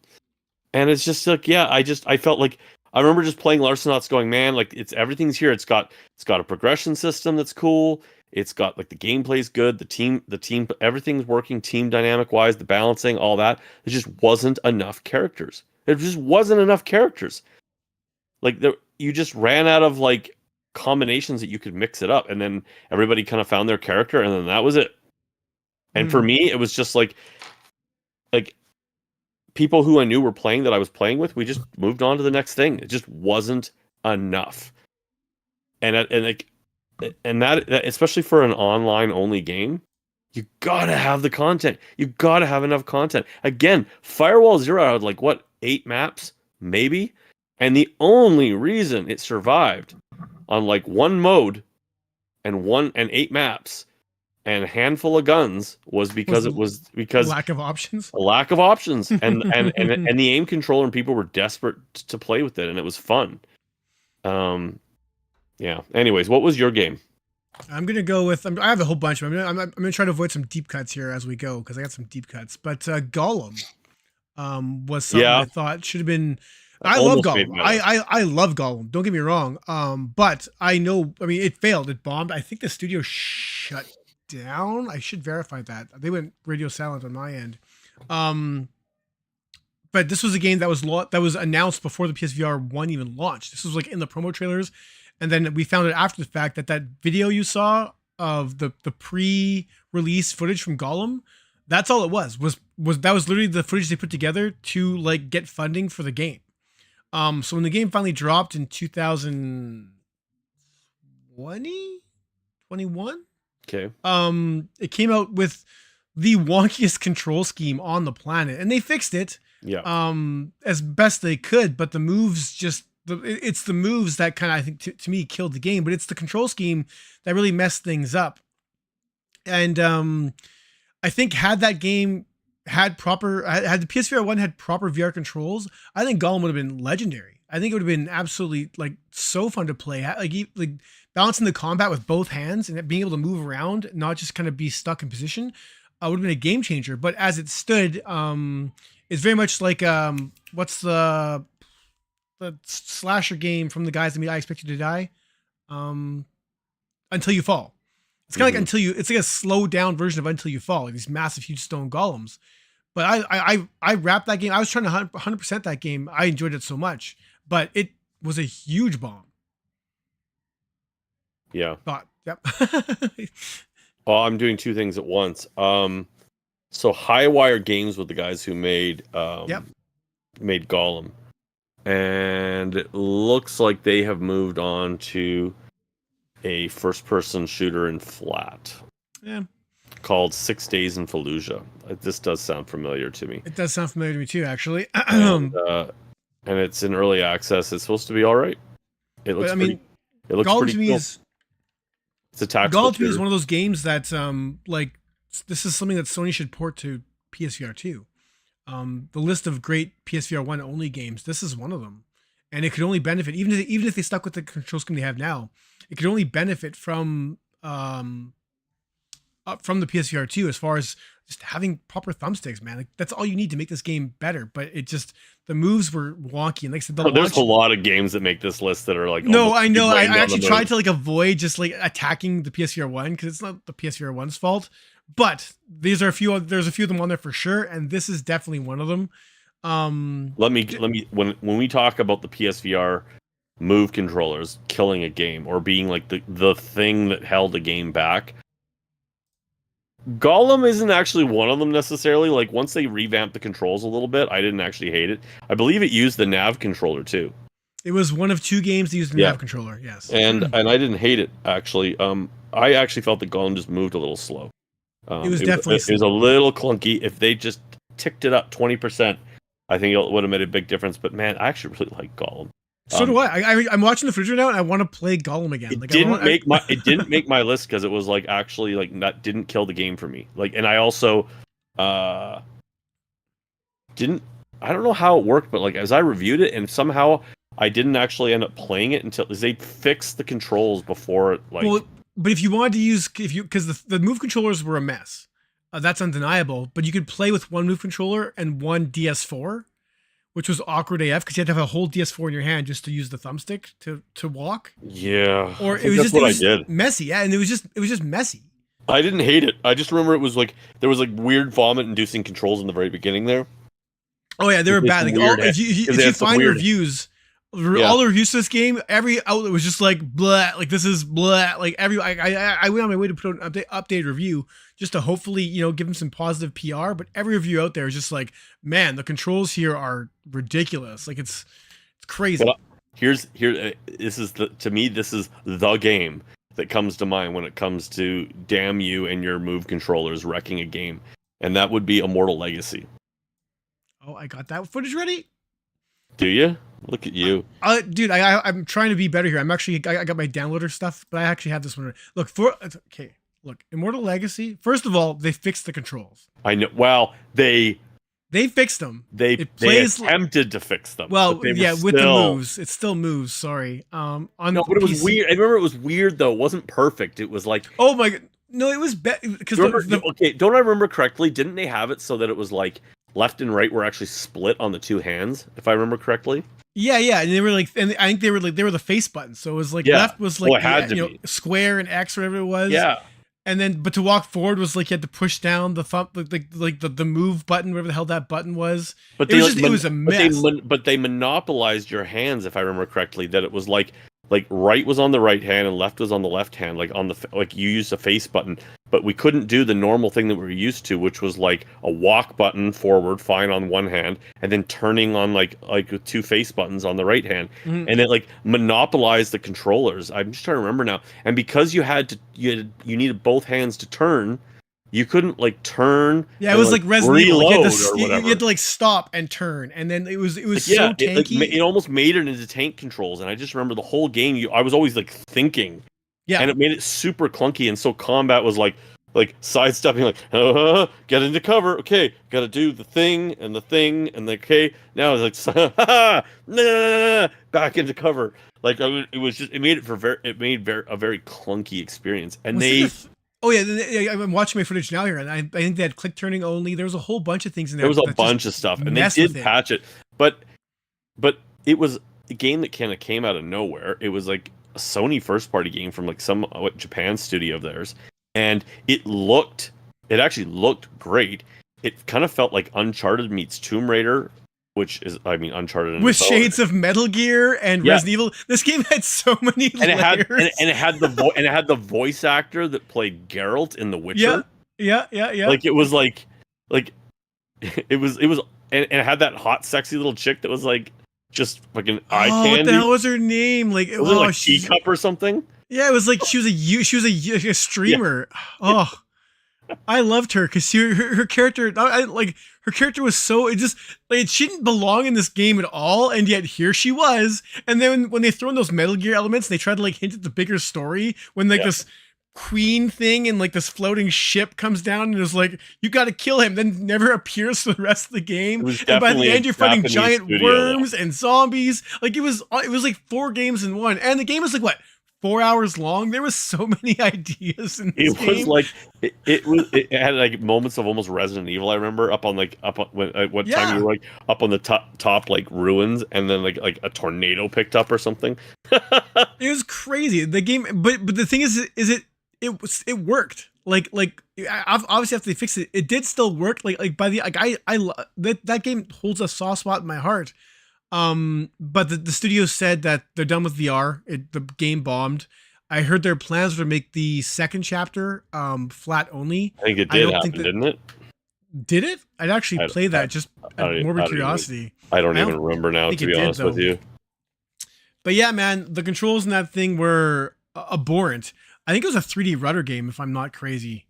and it's just like yeah, I felt like I remember just playing Larcenauts going, man, like it's everything's here. It's got a progression system that's cool. It's got like the gameplay's good, the team, everything's working team dynamic wise, the balancing, all that. There just wasn't enough characters. There just wasn't enough characters. Like you just ran out of like combinations that you could mix it up, and then everybody kind of found their character, and then that was it. And for Mm. me, it was just like people who I knew were playing that I was playing with, we just moved on to the next thing. It just wasn't enough. And like and that especially for an online only game, you gotta have the content. You gotta have enough content. Again, Firewall Zero had like what 8 maps, maybe, and the only reason it survived on like one mode and 8 maps and a handful of guns was Was because lack of options. a lack of options and the aim controller and people were desperate to play with it and it was fun. Yeah. Anyways, what was your game? I'm gonna go with. I have a whole bunch. I'm gonna try to avoid some deep cuts here as we go because I got some deep cuts. But Gollum was something Yeah, I thought should have been. I love almost made Gollum. my list. I love Gollum. Don't get me wrong. But I know. I mean, it failed. It bombed. I think the studio shut down. I should verify that. They went radio silent on my end. Um, but this was a game that was announced before the PSVR 1 even launched. This was like in the promo trailers, and then we found out after the fact that video you saw of the pre-release footage from Gollum, that's all it was that was literally the footage they put together to like get funding for the game. So when the game finally dropped in 2020, 21, Okay. it came out with the wonkiest control scheme on the planet, and they fixed it Yeah. as best they could. But the moves it's the moves that kind of I think to me killed the game, but it's the control scheme that really messed things up. And I think had that game had the PSVR 1 had proper VR controls, I think Gollum would have been legendary. I think it would have been absolutely like so fun to play. Like balancing the combat with both hands and being able to move around, not just kind of be stuck in position, would have been a game changer. But as it stood, it's very much like what's the slasher game from the guys that made I Expect You to Die? Until You Fall. It's kind of like it's like a slowed down version of Until You Fall, like these massive, huge stone golems. But I wrapped that game. I was trying to 100% that game. I enjoyed it so much, but it was a huge bomb. Yeah. Thought, yep. Well, I'm doing two things at once. So Highwire Games with the guys who made Yep. made Gollum, and it looks like they have moved on to a first-person shooter in flat Yeah. called 6 Days in Fallujah. This does sound familiar to me. It does sound familiar to me too, actually. And it's in early access. It's supposed to be all right. It looks pretty. It looks Gollum pretty to me cool. is It's a tactical Gollum to me is shooter. one of those games that like this is something that Sony should port to PSVR 2. The list of great PSVR 1 only games, this is one of them. And it could only benefit, even if they stuck with the control scheme they have now, it could only benefit from the PSVR 2 as far as just having proper thumbsticks, man. Like that's all you need to make this game better. But it just the moves were wonky, and like I said, There's a lot of games that make this list that are like. No, I know. I right down actually the tried middle. to like avoid just like attacking the PSVR 1 because it's not the PSVR 1's fault. But there's a few of them on there for sure, and this is definitely one of them. Let me when we talk about the PSVR move controllers killing a game or being like the thing that held a game back, Gollum isn't actually one of them necessarily. Like once they revamped the controls a little bit, I didn't actually hate it. I believe it used the nav controller too. It was one of 2 games that used the nav controller. Yes, and I didn't hate it actually. I actually felt that Gollum just moved a little slow. It was definitely it was a little clunky. If they just ticked it up 20%, I think it would have made a big difference. But man, I actually really like Gollum. So do I. I'm watching the footage right now, and I want to play Gollum again. It Like, it didn't make my list because it was like actually like that didn't kill the game for me. Like, and I also didn't. I don't know how it worked, but like as I reviewed it, and somehow I didn't actually end up playing it until they fixed the controls before it. Like, well, but if you wanted to use because the move controllers were a mess, that's undeniable. But you could play with one move controller and one DS4. Which was awkward AF because you had to have a whole DS4 in your hand just to use the thumbstick to walk. yeah, Or it was just I did. Messy, yeah, and it was just messy. I didn't hate it. I just remember it was like there was like weird vomit-inducing controls in the very beginning there. Oh yeah, they were bad. Like, if you find reviews, all the reviews to this game, every outlet was just like blah, like this is blah. Like I went on my way to put out an updated review just to hopefully give them some positive PR. But every review out there is just like, man, the controls here are ridiculous. Like it's crazy. Well, this is to me this is the game that comes to mind when it comes to damn you and your move controllers wrecking a game, and that would be Immortal Legacy. Oh, I got that footage ready. Do you? Look at you. Dude, I'm trying to be better here. I got my downloader stuff, but I actually have this one. Look, Immortal Legacy. First of all, they fixed the controls. I know. Well, they fixed them. They attempted to fix them. Well, yeah, with the moves, it still moves. Sorry. No, but it was weird. I remember it was weird though. It wasn't perfect. It was like, oh my god, no, it was because okay. Don't I remember correctly? Didn't they have it so that it was like left and right were actually split on the 2 hands, if I remember correctly? Yeah, and they were like, and I think they were the face buttons. So it was like left was like square and X, whatever it was. Yeah. And then, but to walk forward was like you had to push down the thumb, like the move button, whatever the hell that button was. But it was a mess. But they monopolized your hands, if I remember correctly. That it was like right was on the right hand and left was on the left hand, like you used a face button. But we couldn't do the normal thing that we were used to, which was like a walk button forward, fine on one hand, and then turning on like with 2 face buttons on the right hand, and it like monopolized the controllers. I'm just trying to remember now. And because you needed both hands to turn, you couldn't like turn. Yeah, it was like Resident Evil. You had to like stop and turn, and then it was like, so tanky. It almost made it into tank controls, and I just remember the whole game. I was always like thinking. Yeah, and it made it super clunky, and so combat was like sidestepping, like get into cover. Okay, got to do the thing, and okay. Now it's like back into cover. Like it was just it made a very clunky experience, and I'm watching my footage now here, and I think they had click turning only. There was a whole bunch of things in there. There was a bunch of stuff, and they did patch it, but it was a game that kind of came out of nowhere. It was like a Sony first party game from like some Japan studio of theirs, and it actually looked great. It kind of felt like Uncharted meets Tomb Raider, which is Uncharted with shades of Metal Gear and Resident Evil. This game had so many layers. It had the voice actor that played Geralt in The Witcher. Yeah. Like it was like Like it was and it had that hot sexy little chick that was like just fucking eye Oh, what the candy. hell was her name? Like, Was it oh, like she's teacup or something? yeah, it was like she was a Yeah. streamer. Oh, I loved her because her character, like her character was so it just like she didn't belong in this game at all, and yet here she was. And then when they throw in those Metal Gear elements, they try to like hint at the bigger story when like Yeah. this queen thing and like this floating ship comes down and is like you got to kill him, then never appears for the rest of the It game. was And by the definitely a end, you're fighting Japanese giant studio, though. worms and zombies. Like it was like 4 games in one, and the game was like what 4 hours long. There was so many ideas in this It was game. like it had like moments of almost Resident Evil. I remember up on when at what time you Yeah. were like up on the top like ruins, and then like a tornado picked up or something. It was crazy. The game, but the thing is it worked. Like obviously after they fixed it, it did still work. Like by the like that game holds a soft spot in my heart. But the studio said that they're done with VR. The game bombed. I heard their plans were to make the second chapter flat only. I think it I did don't happen, think that didn't it? did it. I'd actually I, play I, that just I out don't, of I morbid don't even, curiosity. I don't I even don't remember now, think to it be did, honest with though. you. But yeah, man, the controls in that thing were abhorrent. I think it was a 3D rudder game, if I'm not crazy.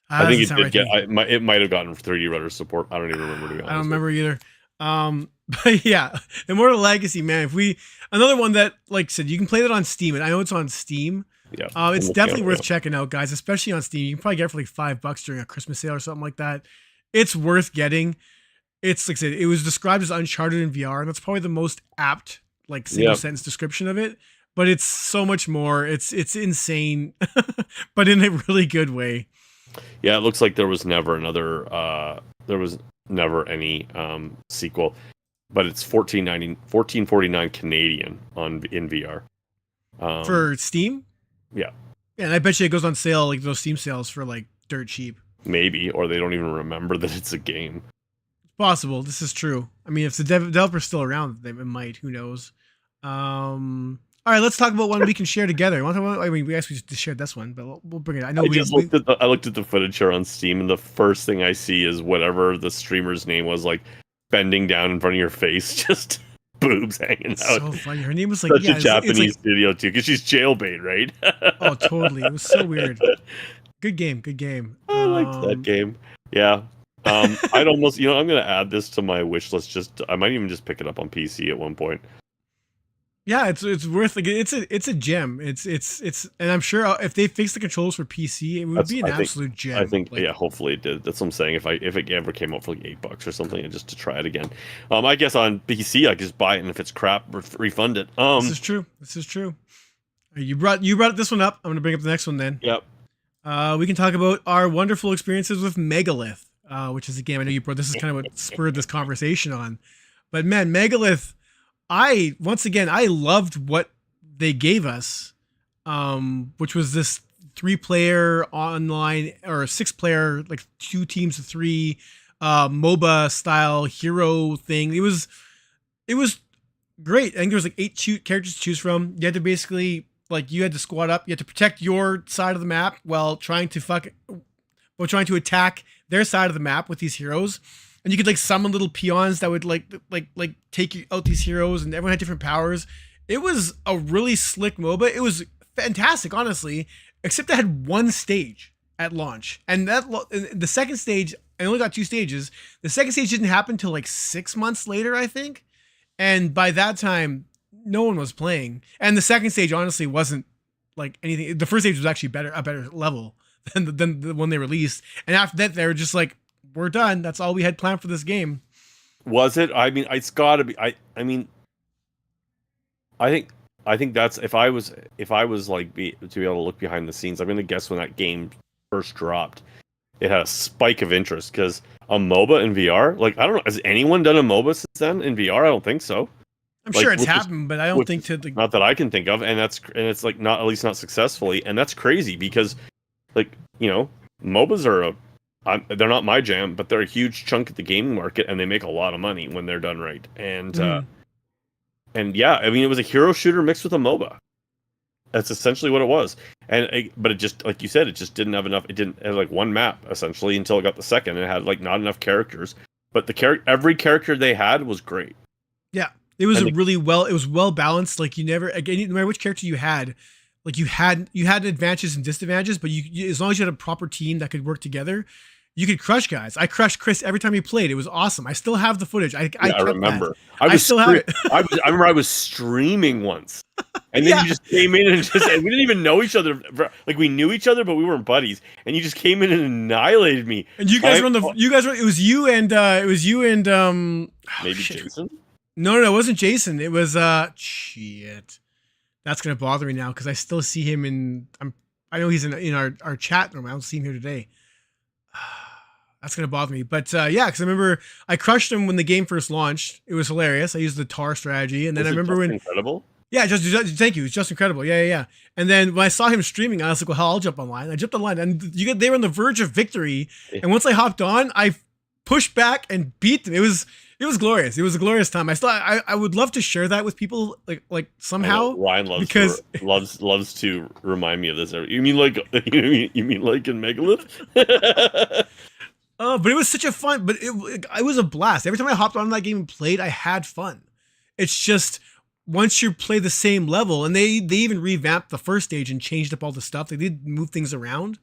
I That think doesn't it sound did right to get. me. It might have gotten 3D rudder support. I don't even remember, to be I don't honest with remember either. But yeah, Immortal Legacy, man. If we another one that, like I said, you can play that on Steam, and I know it's on Steam. you. Yeah, It's I'm looking definitely at it worth now. checking out, guys. Especially on Steam, you can probably get it for like $5 during a Christmas sale or something like that. It's worth getting. It's like I said, it was described as Uncharted in VR, and that's probably the most apt like single Yeah. sentence description of it. But it's so much more. It's insane, but in a really good way. Yeah, it looks like there was never there was never any sequel, but it's 14.49 Canadian in VR. For Steam. Yeah. Yeah, and I bet you it goes on sale like those Steam sales for like dirt cheap. Maybe, or they don't even remember that it's a game. Possible. This is true. I mean, if the developer's still around, they might. Who knows? All right, let's talk about one we can share together. I mean, we actually just shared this one, but we'll bring it. I know I looked at the footage here on Steam, and the first thing I see is whatever the streamer's name was, like bending down in front of your face, just boobs hanging It's out. so funny. Her name was like Such yeah, a Japanese it's like studio too, because she's jailbait, right? oh, totally. It was so weird. Good game. Good game. I liked that game. Yeah. I'd almost, I'm gonna add this to my wish list. I might even just pick it up on PC at one point. Yeah, it's worth like it's a gem. It's and I'm sure if they fix the controls for PC, it would be an absolute gem. I think like, yeah, hopefully it did. That's what I'm saying. If it ever came out for like $8 or something, and just to try it again. I guess on PC I could just buy it, and if it's crap, refund it. This is true. This is true. You brought this one up. I'm gonna bring up the next one then. Yep. We can talk about our wonderful experiences with Megalith, which is a game I know you brought. This is kind of what spurred this conversation on. But man, Megalith, I loved what they gave us, which was this 3-player online or 6-player, like 2 teams of 3, MOBA style hero thing. It was great. I think there was like 8 characters to choose from. You had to basically you had to squad up. You had to protect your side of the map while trying to attack their side of the map with these heroes. And you could like summon little peons that would like take out these heroes, and everyone had different powers. It was a really slick MOBA. It was fantastic, honestly, except it had 1 stage at launch, and the second stage, I only got 2 stages. The second stage didn't happen until like 6 months later, I think, and by that time, no one was playing. And the second stage honestly wasn't like anything. The first stage was actually a better level than the one they released, and after that, they were just like, we're done. That's all we had planned for this game. Was it? I mean, it's got to be. I mean, I think that's if I was like to be able to look behind the scenes. I'm gonna guess when that game first dropped, it had a spike of interest because a MOBA in VR. Like I don't know, has anyone done a MOBA since then in VR? I don't think so. I'm Like, sure it's which is- happened, but I don't think to Not that I can think of, and it's like not, at least not successfully, and that's crazy because, like, MOBAs are they're not my jam, but they're a huge chunk of the gaming market, and they make a lot of money when they're done right. And yeah, I mean, it was a hero shooter mixed with a MOBA. That's essentially what it was. But it just, like you said, it just didn't have enough. It didn't have like one map essentially until it got the second. And it had like not enough characters, but every character they had was great. Yeah, it was And a really it was well balanced. Like you never, again, no matter which character you had, like you had advantages and disadvantages, but as long as you had a proper team that could work together, you could crush guys. I crushed Chris every time he played. It was awesome. I still have the footage. I kept remember. that. I still have it. I remember I was streaming once. And then Yeah. you just came in and and we didn't even know each other. Like we knew each other, but we weren't buddies. And you just came in and annihilated me. And you guys it was you and maybe Jason? No, it wasn't Jason. It was shit. That's gonna bother me now because I still see him I know he's in our chat room. I don't see him here today. That's gonna bother me. But yeah, because I remember I crushed him when the game first launched. It was hilarious. I used the tar strategy, and then I remember when Incredible. Yeah, thank you. It's just incredible. Yeah. And then when I saw him streaming, I was like, well, hell, I'll jump online. I jumped online, and they were on the verge of victory. And once I hopped on, I pushed back and beat them. It was glorious. It was a glorious time. I would love to share that with people, like somehow. Ryan loves to remind me of this. You mean like you mean like in Megalith? Oh, but it was such a fun. But it was a blast. Every time I hopped on that game and played, I had fun. It's just once you play the same level, and they even revamped the first stage and changed up all the stuff. They did move things around,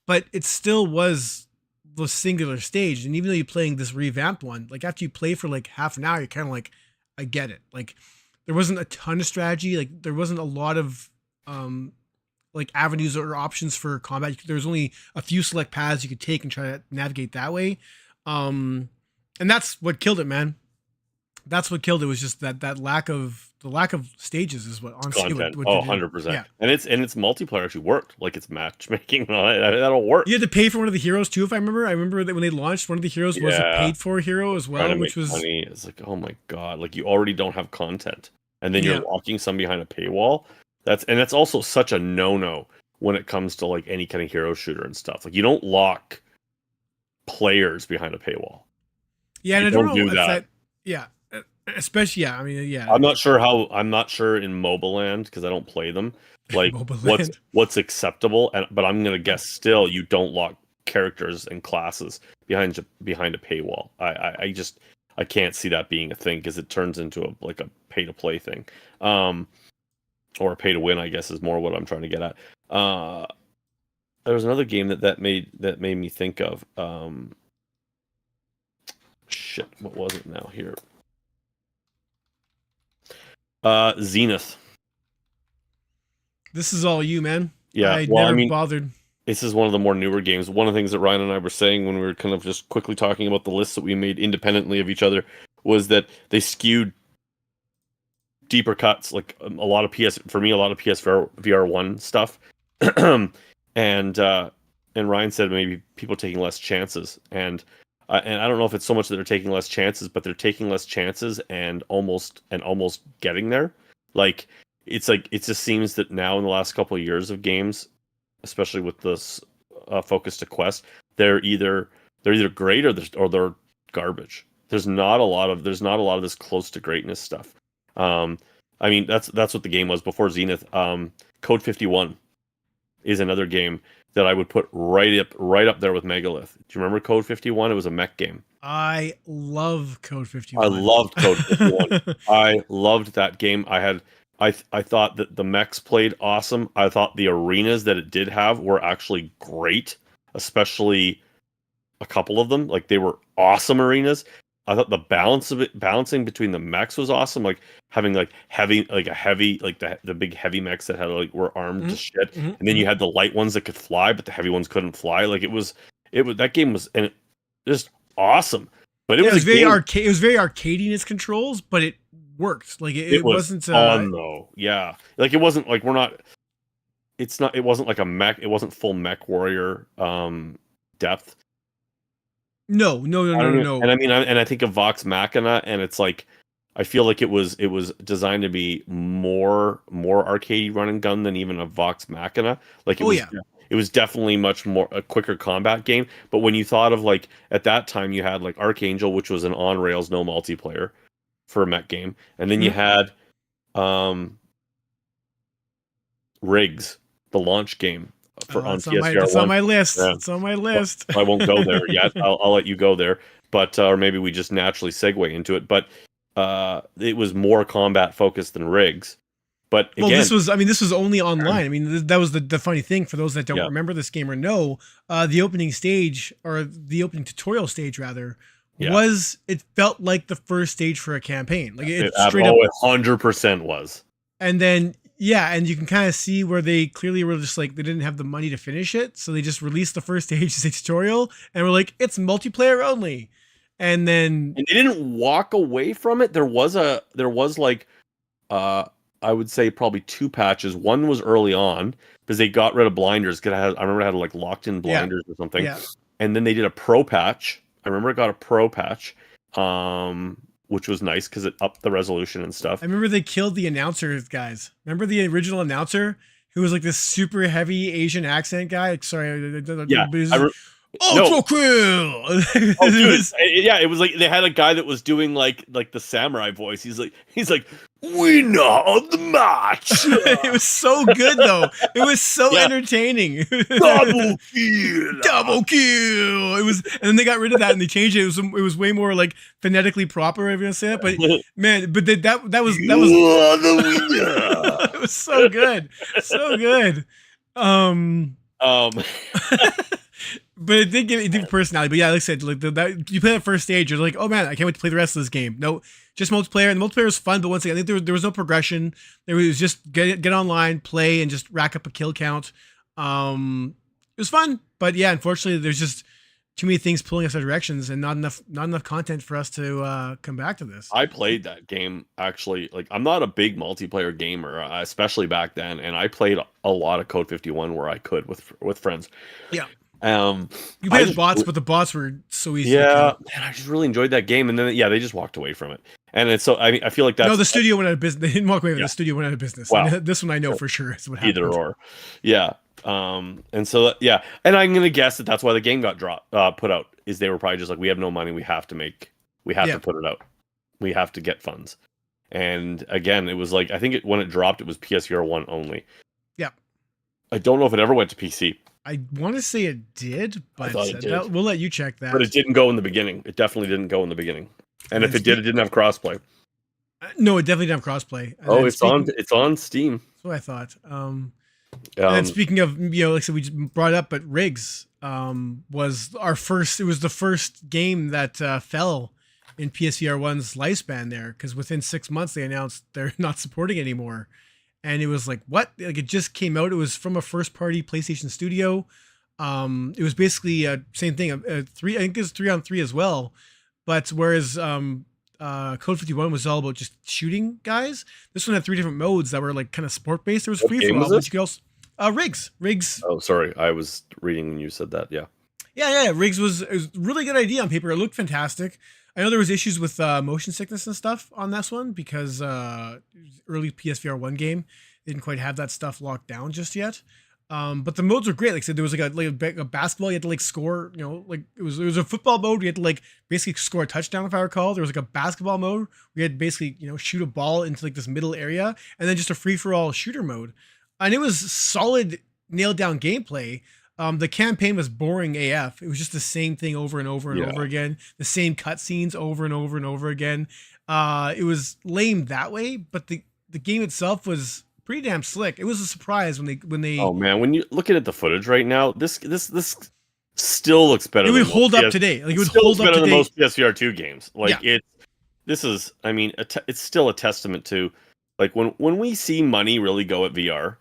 but it still was the singular stage. And even though you're playing this revamped one, like after you play for like half an hour, you're kind of like, I get it. Like there wasn't a ton of strategy. Like there wasn't a lot of like avenues or options for combat. There was only a few select paths you could take and try to navigate that way. And that's what killed it, man. That's what killed it, was just that lack of stages is what honestly content. What 100%. Yeah. And it's multiplayer actually worked. Like it's matchmaking and all that. That'll work. You had to pay for one of the heroes too, if I remember. I remember that when they launched, one of the heroes was a paid for hero as well, which was funny. It's like, oh my god, like you already don't have content. And then you're locking some behind a paywall. That's also such a no-no when it comes to like any kind of hero shooter and stuff. Like you don't lock players behind a paywall. Yeah, and I don't know if that. Yeah. Especially, yeah. I mean, yeah. I'm not sure in Mobile Land, because I don't play them. Like what's acceptable, but I'm gonna guess still you don't lock characters and classes behind a paywall. I can't see that being a thing, because it turns into a pay to play thing, or a pay to win, I guess, is more what I'm trying to get at. There was another game that made me think of shit. What was it now here? Zenith. This is all you, man. Yeah, I never bothered. This is one of the more newer games. One of the things that Ryan and I were saying when we were kind of just quickly talking about the lists that we made independently of each other was that they skewed deeper cuts, like a lot of PSVR 1 stuff. and Ryan said maybe people taking less chances, and I don't know if it's so much that they're taking less chances, but they're taking less chances and almost getting there. Like it just seems that now in the last couple of years of games, especially with this focus to quest, they're either great or they're garbage. There's not a lot of this close to greatness stuff. I mean that's what the game was before Zenith. Code 51 is another game that I would put right up there with Megalith. Do you remember Code 51? It was a mech game. I love Code 51. I loved Code 51. I loved that game. I thought that the mechs played awesome. I thought the arenas that it did have were actually great, especially a couple of them. Like they were awesome arenas. I thought the balancing between the mechs was awesome. Like having the big heavy mechs that had were armed to shit, and then you had the light ones that could fly, but the heavy ones couldn't fly. Like it was that game was just awesome. But it was very arcade. It was very arcadey in its controls, but it worked. Like it wasn't fun though. Yeah, like it wasn't like it wasn't like a mech. It wasn't full mech warrior depth. No. And I mean, I think of Vox Machina, and it's like I feel like it was designed to be more arcade run and gun than even a Vox Machina. Like it was definitely much more a quicker combat game. But when you thought of like at that time, you had like Archangel, which was an on rails no multiplayer for a mech game, and then you had Rigs, the launch game for on PSVR That's on one. my list. Yeah. It's on my Well, list. I won't go there yet. I'll let you go there, but or maybe we just naturally segue into it. But it was more combat focused than rigs. But Well, again, this was only online. I mean, that was the funny thing for those that don't yeah, remember this game or know. The opening stage, or the opening tutorial stage rather, yeah, it felt like the first stage for a campaign. Like it it, straight up. it 100% was. And then yeah, and you can kind of see where they clearly were just like they didn't have the money to finish it, so they just released the first stage as a tutorial, and we're like, it's multiplayer only. And then And they didn't walk away from it. There was like uh I would say probably two patches. One was early on because they got rid of blinders. Cause I remember I had like locked in yeah, blinders or something. yeah. And then they did a pro patch. I remember it got a pro patch, which was nice because it upped the resolution and stuff. I remember they killed the announcer guys. Remember the original announcer who was like this super heavy Asian accent guy? Like, sorry, Yeah, but he's I like, re- no, Ultra Quill. oh, dude, yeah, it was like they had a guy that was doing like the samurai voice. He's like winner of the match. It was so good though. It was so Yeah. entertaining. Double kill. Double kill. It was, and then they got rid of that and they changed it. It was way more like phonetically proper. If you say it, but man, but that was You are the winner. it was so good, so good. Um, But it did give personality. But yeah, like I said, like that you play that first stage, you're like, oh man, I can't wait to play the rest of this game. No, just multiplayer, and the multiplayer was fun. But once again, I think there was no progression. There was just get online, play, and just rack up a kill count. It was fun, but yeah, unfortunately, there's just too many things pulling us in directions, and not enough content for us to come back to this. I played that game actually. Like, I'm not a big multiplayer gamer, especially back then, and I played a lot of Code 51 where I could with friends. Yeah. I You played just- bots, but the bots were so easy. Yeah, to kill. man, I just really enjoyed that game, and then yeah, they just walked away from it, and it's so I mean I feel like that's No, the studio went out of business. They didn't walk away. Yeah. The studio went out of business. Wow. This one I know for sure is what happened. either or, yeah. And so yeah, and I'm gonna guess that that's why the game got put out. Is they were probably just like, we have no money, we have to Yeah. put it out, we have to get funds. And again, it was like I think when it dropped, it was PSVR 1 only. Yeah. I don't know if it ever went to PC. I want to say it did, but thought it did. we'll let you check that. But it didn't go in the beginning. It definitely didn't go in the beginning. And if it did, it didn't have crossplay. No, it definitely didn't have crossplay. Oh, it's on Steam. That's what I thought. And speaking of, like I said, we just brought it up, but Rigs was our first. It was the first game that fell in PSVR 1's lifespan there, because within 6 months they announced they're not supporting it anymore. And it was like, what? Like, it just came out. It was from a first-party PlayStation studio. It was basically same thing. I think it was 3-on-3 as well. But whereas Code 51 was all about just shooting guys, this one had 3 different modes that were like kind of sport-based. There was What free game for all, was but this? you could also Rigs. Oh, sorry. I was reading when you said that. Yeah. Yeah. Rigs was a really good idea on paper. It looked fantastic. I know there was issues with motion sickness and stuff on this one because early PSVR 1 game didn't quite have that stuff locked down just yet. But the modes were great. Like I said, there was like a basketball. You had to like score. Like it was a football mode. You had to like basically score a touchdown, if I recall. There was like a basketball mode. We had basically shoot a ball into like this middle area, and then just a free for all shooter mode. And it was solid, nailed down gameplay. The campaign was boring AF. It was just the same thing over and over and over again. The same cutscenes over and over and over again. It was lame that way, but the game itself was pretty damn slick. It was a surprise when they. Oh man, when you looking at the footage right now, this still looks better. It would than hold most up today. Like it would still hold looks up better than today. most PSVR 2 games. Like this is. I mean, it's still a testament to like when we see money really go at VR.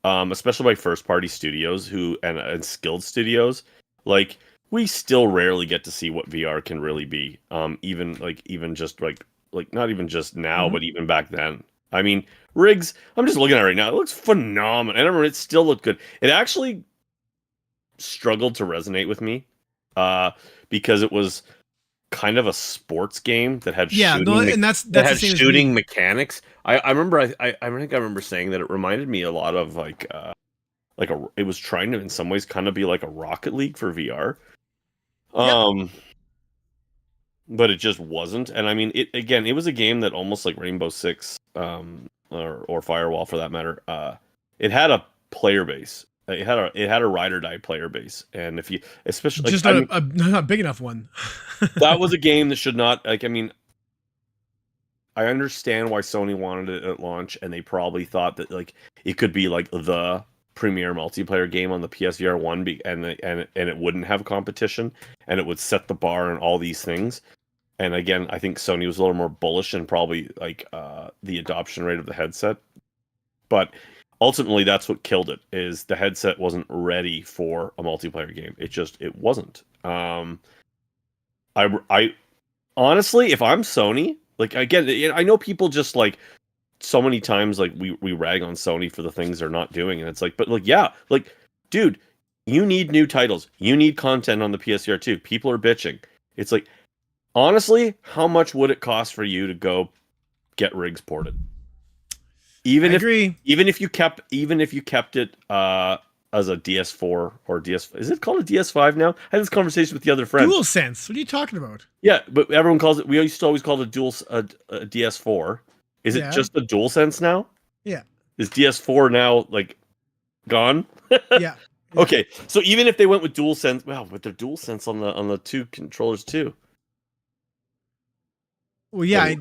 Especially by first-party studios and skilled studios, like we still rarely get to see what VR can really be. Even just like not even just now, but even back then. I mean, Rigs. I'm just looking at it right now. It looks phenomenal. And I remember it still looked good. It actually struggled to resonate with me, because it was kind of a sports game that had and that's that had the same shooting mechanics. I remember I think I remember saying that it reminded me a lot of it was trying to in some ways kind of be like a Rocket League for VR. But it just wasn't. And I mean it was a game that almost like Rainbow Six or Firewall for that matter it had a player base. It had a ride or die player base, and if you especially Just like, not not a big enough one. that was a game that should not like. I mean, I understand why Sony wanted it at launch, and they probably thought that like it could be like the premier multiplayer game on the PSVR one, and it wouldn't have competition, and it would set the bar and all these things. And again, I think Sony was a little more bullish and probably like the adoption rate of the headset. But ultimately, that's what killed it. Is the headset wasn't ready for a multiplayer game. It wasn't. I honestly, if I'm Sony, like again, I know people just like so many times like we rag on Sony for the things they're not doing, and it's like, but like yeah, like dude, you need new titles, you need content on the PSVR 2. People are bitching. It's like honestly, how much would it cost for you to go get rigs ported? I agree. Even if you kept it as a DS4 or DS, is it called a DS5 now? I had this conversation with the other friend. Dual Sense. What are you talking about? Yeah, but everyone calls it. We used to always call it a DS4. Is it just a DualSense now? Yeah. Is DS4 now like gone? Yeah. Okay, so even if they went with DualSense, wow, with their DualSense on the two controllers too. Well, yeah,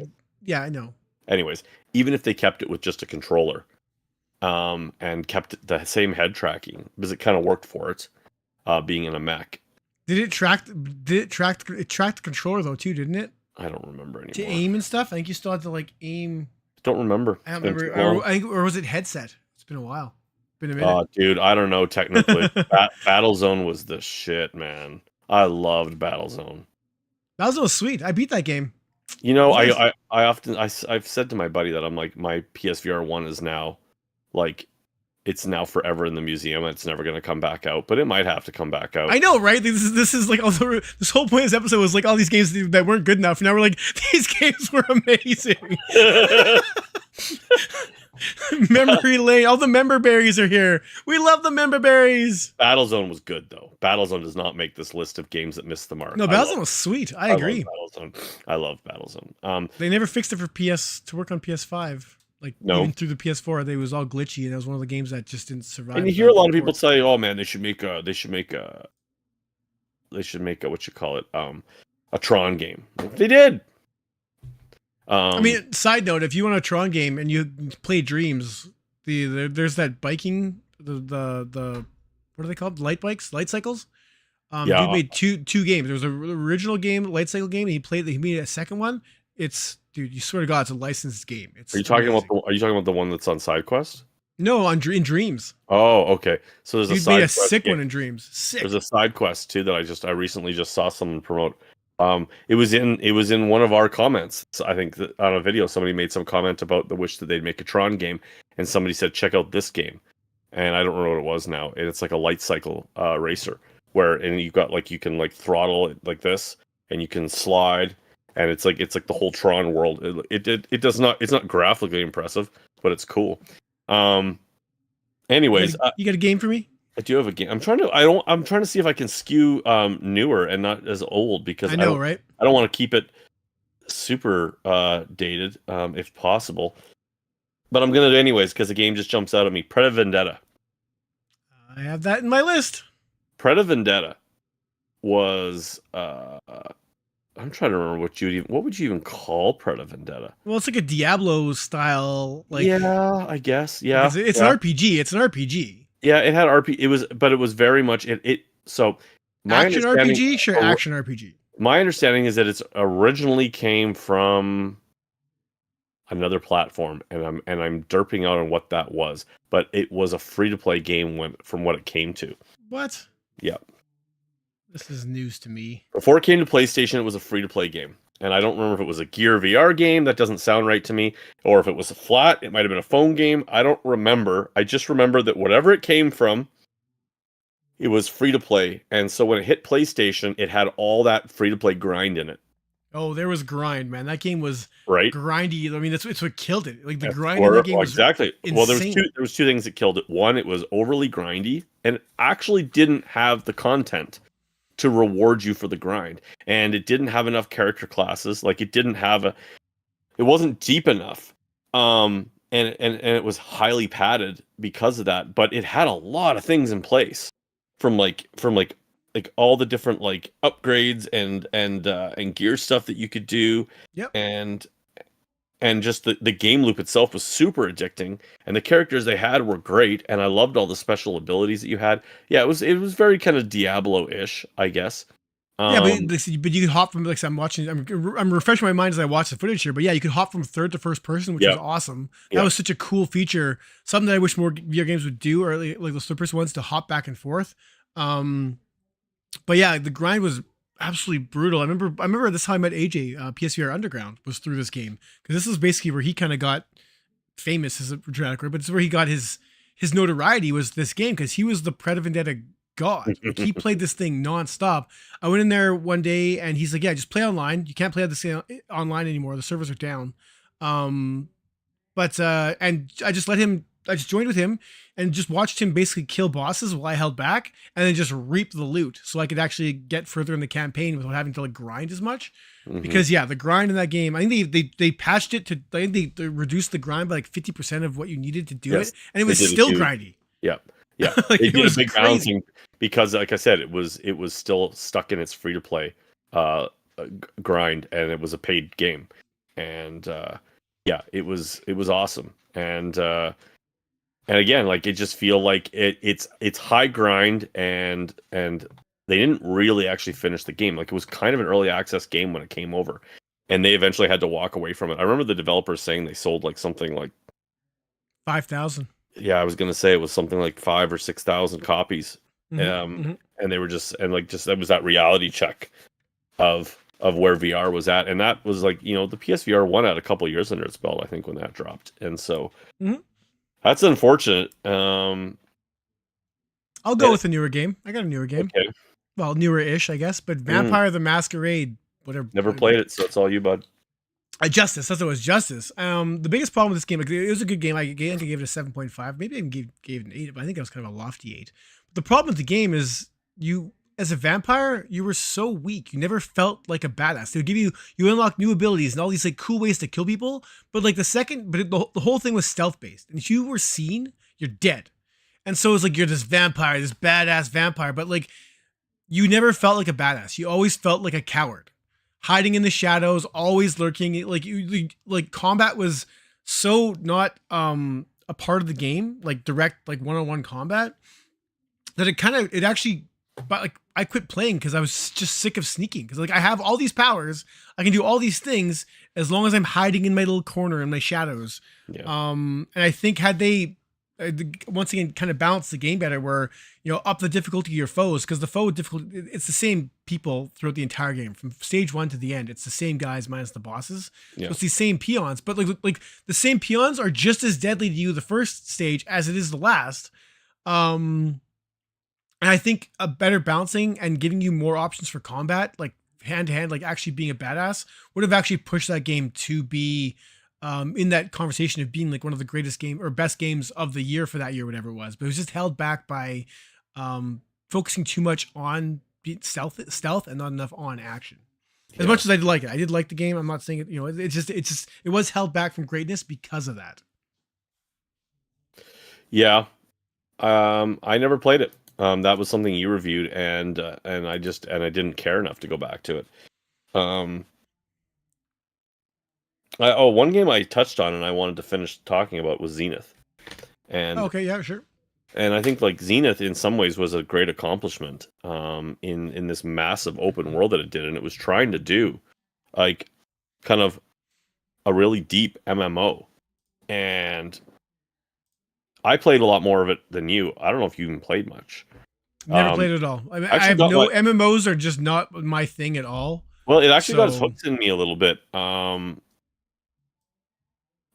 I know. Anyways, even if they kept it with just a controller, and kept the same head tracking because it kind of worked for it, being in a mech. It tracked the controller though too, didn't it? I don't remember anymore. To aim and stuff. I think you still had to like aim. Don't remember. I don't remember. Or was it headset? It's been a while. Been a minute. Dude, I don't know. Technically, Battlezone was the shit, man. I loved Battlezone. Battlezone was sweet. I beat that game. You know, Nice. I've said to my buddy that I'm like, my PSVR 1 is now like, it's now forever in the museum. It's never going to come back out, but it might have to come back out. I know, right? This is like also this whole point of this episode was like all these games that weren't good enough. Now we're like these games were amazing. Memory lane. All the member berries are here. We love the member berries. Battlezone was good though. Battlezone does not make this list of games that missed the mark. No, Battlezone was sweet. I agree. I love Battlezone. They never fixed it for PS to work on PS5. Like even through the PS4, it was all glitchy, and it was one of the games that just didn't survive. And you hear a lot of people say, "Oh man, they should make a what you call it, a Tron game." They did. I mean, side note: if you want a Tron game and you play Dreams, there's that biking, the what are they called? Light bikes, light cycles. Yeah. Dude made two games. There was an original game, light cycle game, and he made a second one. Dude, you swear to God, it's a licensed game. Are you talking about the one that's on SideQuest? No, in Dreams. Oh, okay. So there's Dude made a sick one in Dreams. Sick. There's a SideQuest too that I recently just saw someone promote. It was in one of our comments. So I think that on a video somebody made some comment about the wish that they'd make a Tron game, and somebody said check out this game, and I don't remember what it was now. And it's like a light cycle racer and you've got like you can like throttle it like this, and you can slide. And it's like the whole Tron world. It's not graphically impressive, but it's cool. Anyways, you got a game for me? I do have a game. I'm trying to see if I can skew newer and not as old because I know, right? I don't want to keep it super dated if possible. But I'm gonna do anyways because the game just jumps out at me. Predator Vendetta. I have that in my list. Predator Vendetta was I'm trying to remember what would you even call Predator Vendetta? Well, it's like a Diablo style, like yeah, I guess yeah. It's an RPG. It's an RPG. Yeah, it had RPG. But it was very much it. So my action RPG, sure, action RPG. My understanding is that it's originally came from another platform, and I'm derping out on what that was. But it was a free to play game from what it came to. What? Yeah. This is news to me. Before it came to PlayStation, it was a free-to-play game. And I don't remember if it was a Gear VR game. That doesn't sound right to me. Or if it was a flat, it might have been a phone game. I don't remember. I just remember that whatever it came from, it was free-to-play. And so when it hit PlayStation, it had all that free-to-play grind in it. Oh, there was grind, man. That game was right grindy. I mean, it's what killed it. Like the grind in the game was exactly. Insane. Well, there was two things that killed it. One, it was overly grindy, and it actually didn't have the content to reward you for the grind, and it didn't have enough character classes. Like it wasn't deep enough. and it was highly padded because of that, but it had a lot of things in place from all the different like upgrades and gear stuff that you could do, Yep. and just the game loop itself was super addicting, and the characters they had were great, and I loved all the special abilities that you had. Yeah, it was very kind of Diablo-ish, I guess. Yeah, but Um, but you could hop from like I'm watching. I'm refreshing my mind as I watch the footage here. But yeah, you could hop from third to first person, which was yeah, awesome. That yeah, was such a cool feature. Something that I wish more VR games would do, or like those third person ones to hop back and forth. Um, but yeah, the grind was absolutely brutal. I remember this how I met AJ. PSVR Underground was through this game because this is basically where he kind of got famous as a dramatic word, but it's where he got his notoriety was this game because he was the Pred Vendetta god. Like he played this thing nonstop. I went in there one day and he's like, "Yeah, just play online. You can't play the same online anymore. The servers are down." Um, but and I just let him. I just joined with him and just watched him basically kill bosses while I held back, and then just reap the loot so I could actually get further in the campaign without having to like grind as much. mhm. Because yeah, the grind in that game, I think they patched it to. I think they reduced the grind by like 50% of what you needed to do Yes, it, and it they was did a still huge. grindy. Yeah, yeah. Like They it did a was big crazy. balancing because, like I said, it was still stuck in its free to play grind, and it was a paid game, and yeah, it was awesome, and again, like it just feel like it's high grind, and they didn't really actually finish the game. Like it was kind of an early access game when it came over, and they eventually had to walk away from it. I remember the developers saying they sold like something like, 5,000. yeah, I was gonna say it was something like 5 or 6 thousand copies. Mm-hmm, Um, mm-hmm. and they were just and like just that was that reality check of where VR was at, and that was like the PSVR one had a couple years under its belt, I think, when that dropped, and so Mm-hmm. that's unfortunate. I'll go And, with a newer game. I got a newer game. okay, Well, newer-ish, I guess. But mm, Vampire the Masquerade, whatever. never played it, so it's all you, bud. Justice. That's what it was. Justice. The biggest problem with this game, like, it was a good game. I think I gave it a 7.5. Maybe I even gave it an 8, but I think it was kind of a lofty 8. The problem with the game is you, as a vampire, you were so weak. You never felt like a badass. They would give you unlock new abilities and all these like cool ways to kill people. But like the whole thing was stealth based. And if you were seen, you're dead. And so it's like you're this vampire, this badass vampire, but like you never felt like a badass. You always felt like a coward, hiding in the shadows, always lurking. Like like combat was so not a part of the game, like direct like one-on-one combat, that it actually, but like I quit playing because I was just sick of sneaking. Because like I have all these powers, I can do all these things as long as I'm hiding in my little corner in my shadows. Yeah, And I think had they once again kind of balance the game better, where up the difficulty of your foes, because the foe difficulty, it's the same people throughout the entire game from stage 1 to the end. It's the same guys minus the bosses, so yeah, it's these same peons, but like the same peons are just as deadly to you the first stage as it is the last. um and I think a better balancing and giving you more options for combat, like hand to hand, like actually being a badass, would have actually pushed that game to be in that conversation of being like one of the greatest game or best games of the year for that year, whatever it was. But it was just held back by focusing too much on stealth and not enough on action. As yeah, much as I did like it, I did like the game. I'm not saying it. It was held back from greatness because of that. yeah. I never played it. That was something you reviewed, and I didn't care enough to go back to it. Um, one game I touched on and I wanted to finish talking about was Zenith, Oh, and okay, yeah, sure. I think like Zenith in some ways was a great accomplishment in this massive open world that it did, and it was trying to do like kind of a really deep MMO, and I played a lot more of it than you. I don't know if you even played much. Never Um, played it at all. I mean, I I actually have got no my MMOs are just not my thing at all. well, it actually got its So hooks in me a little bit.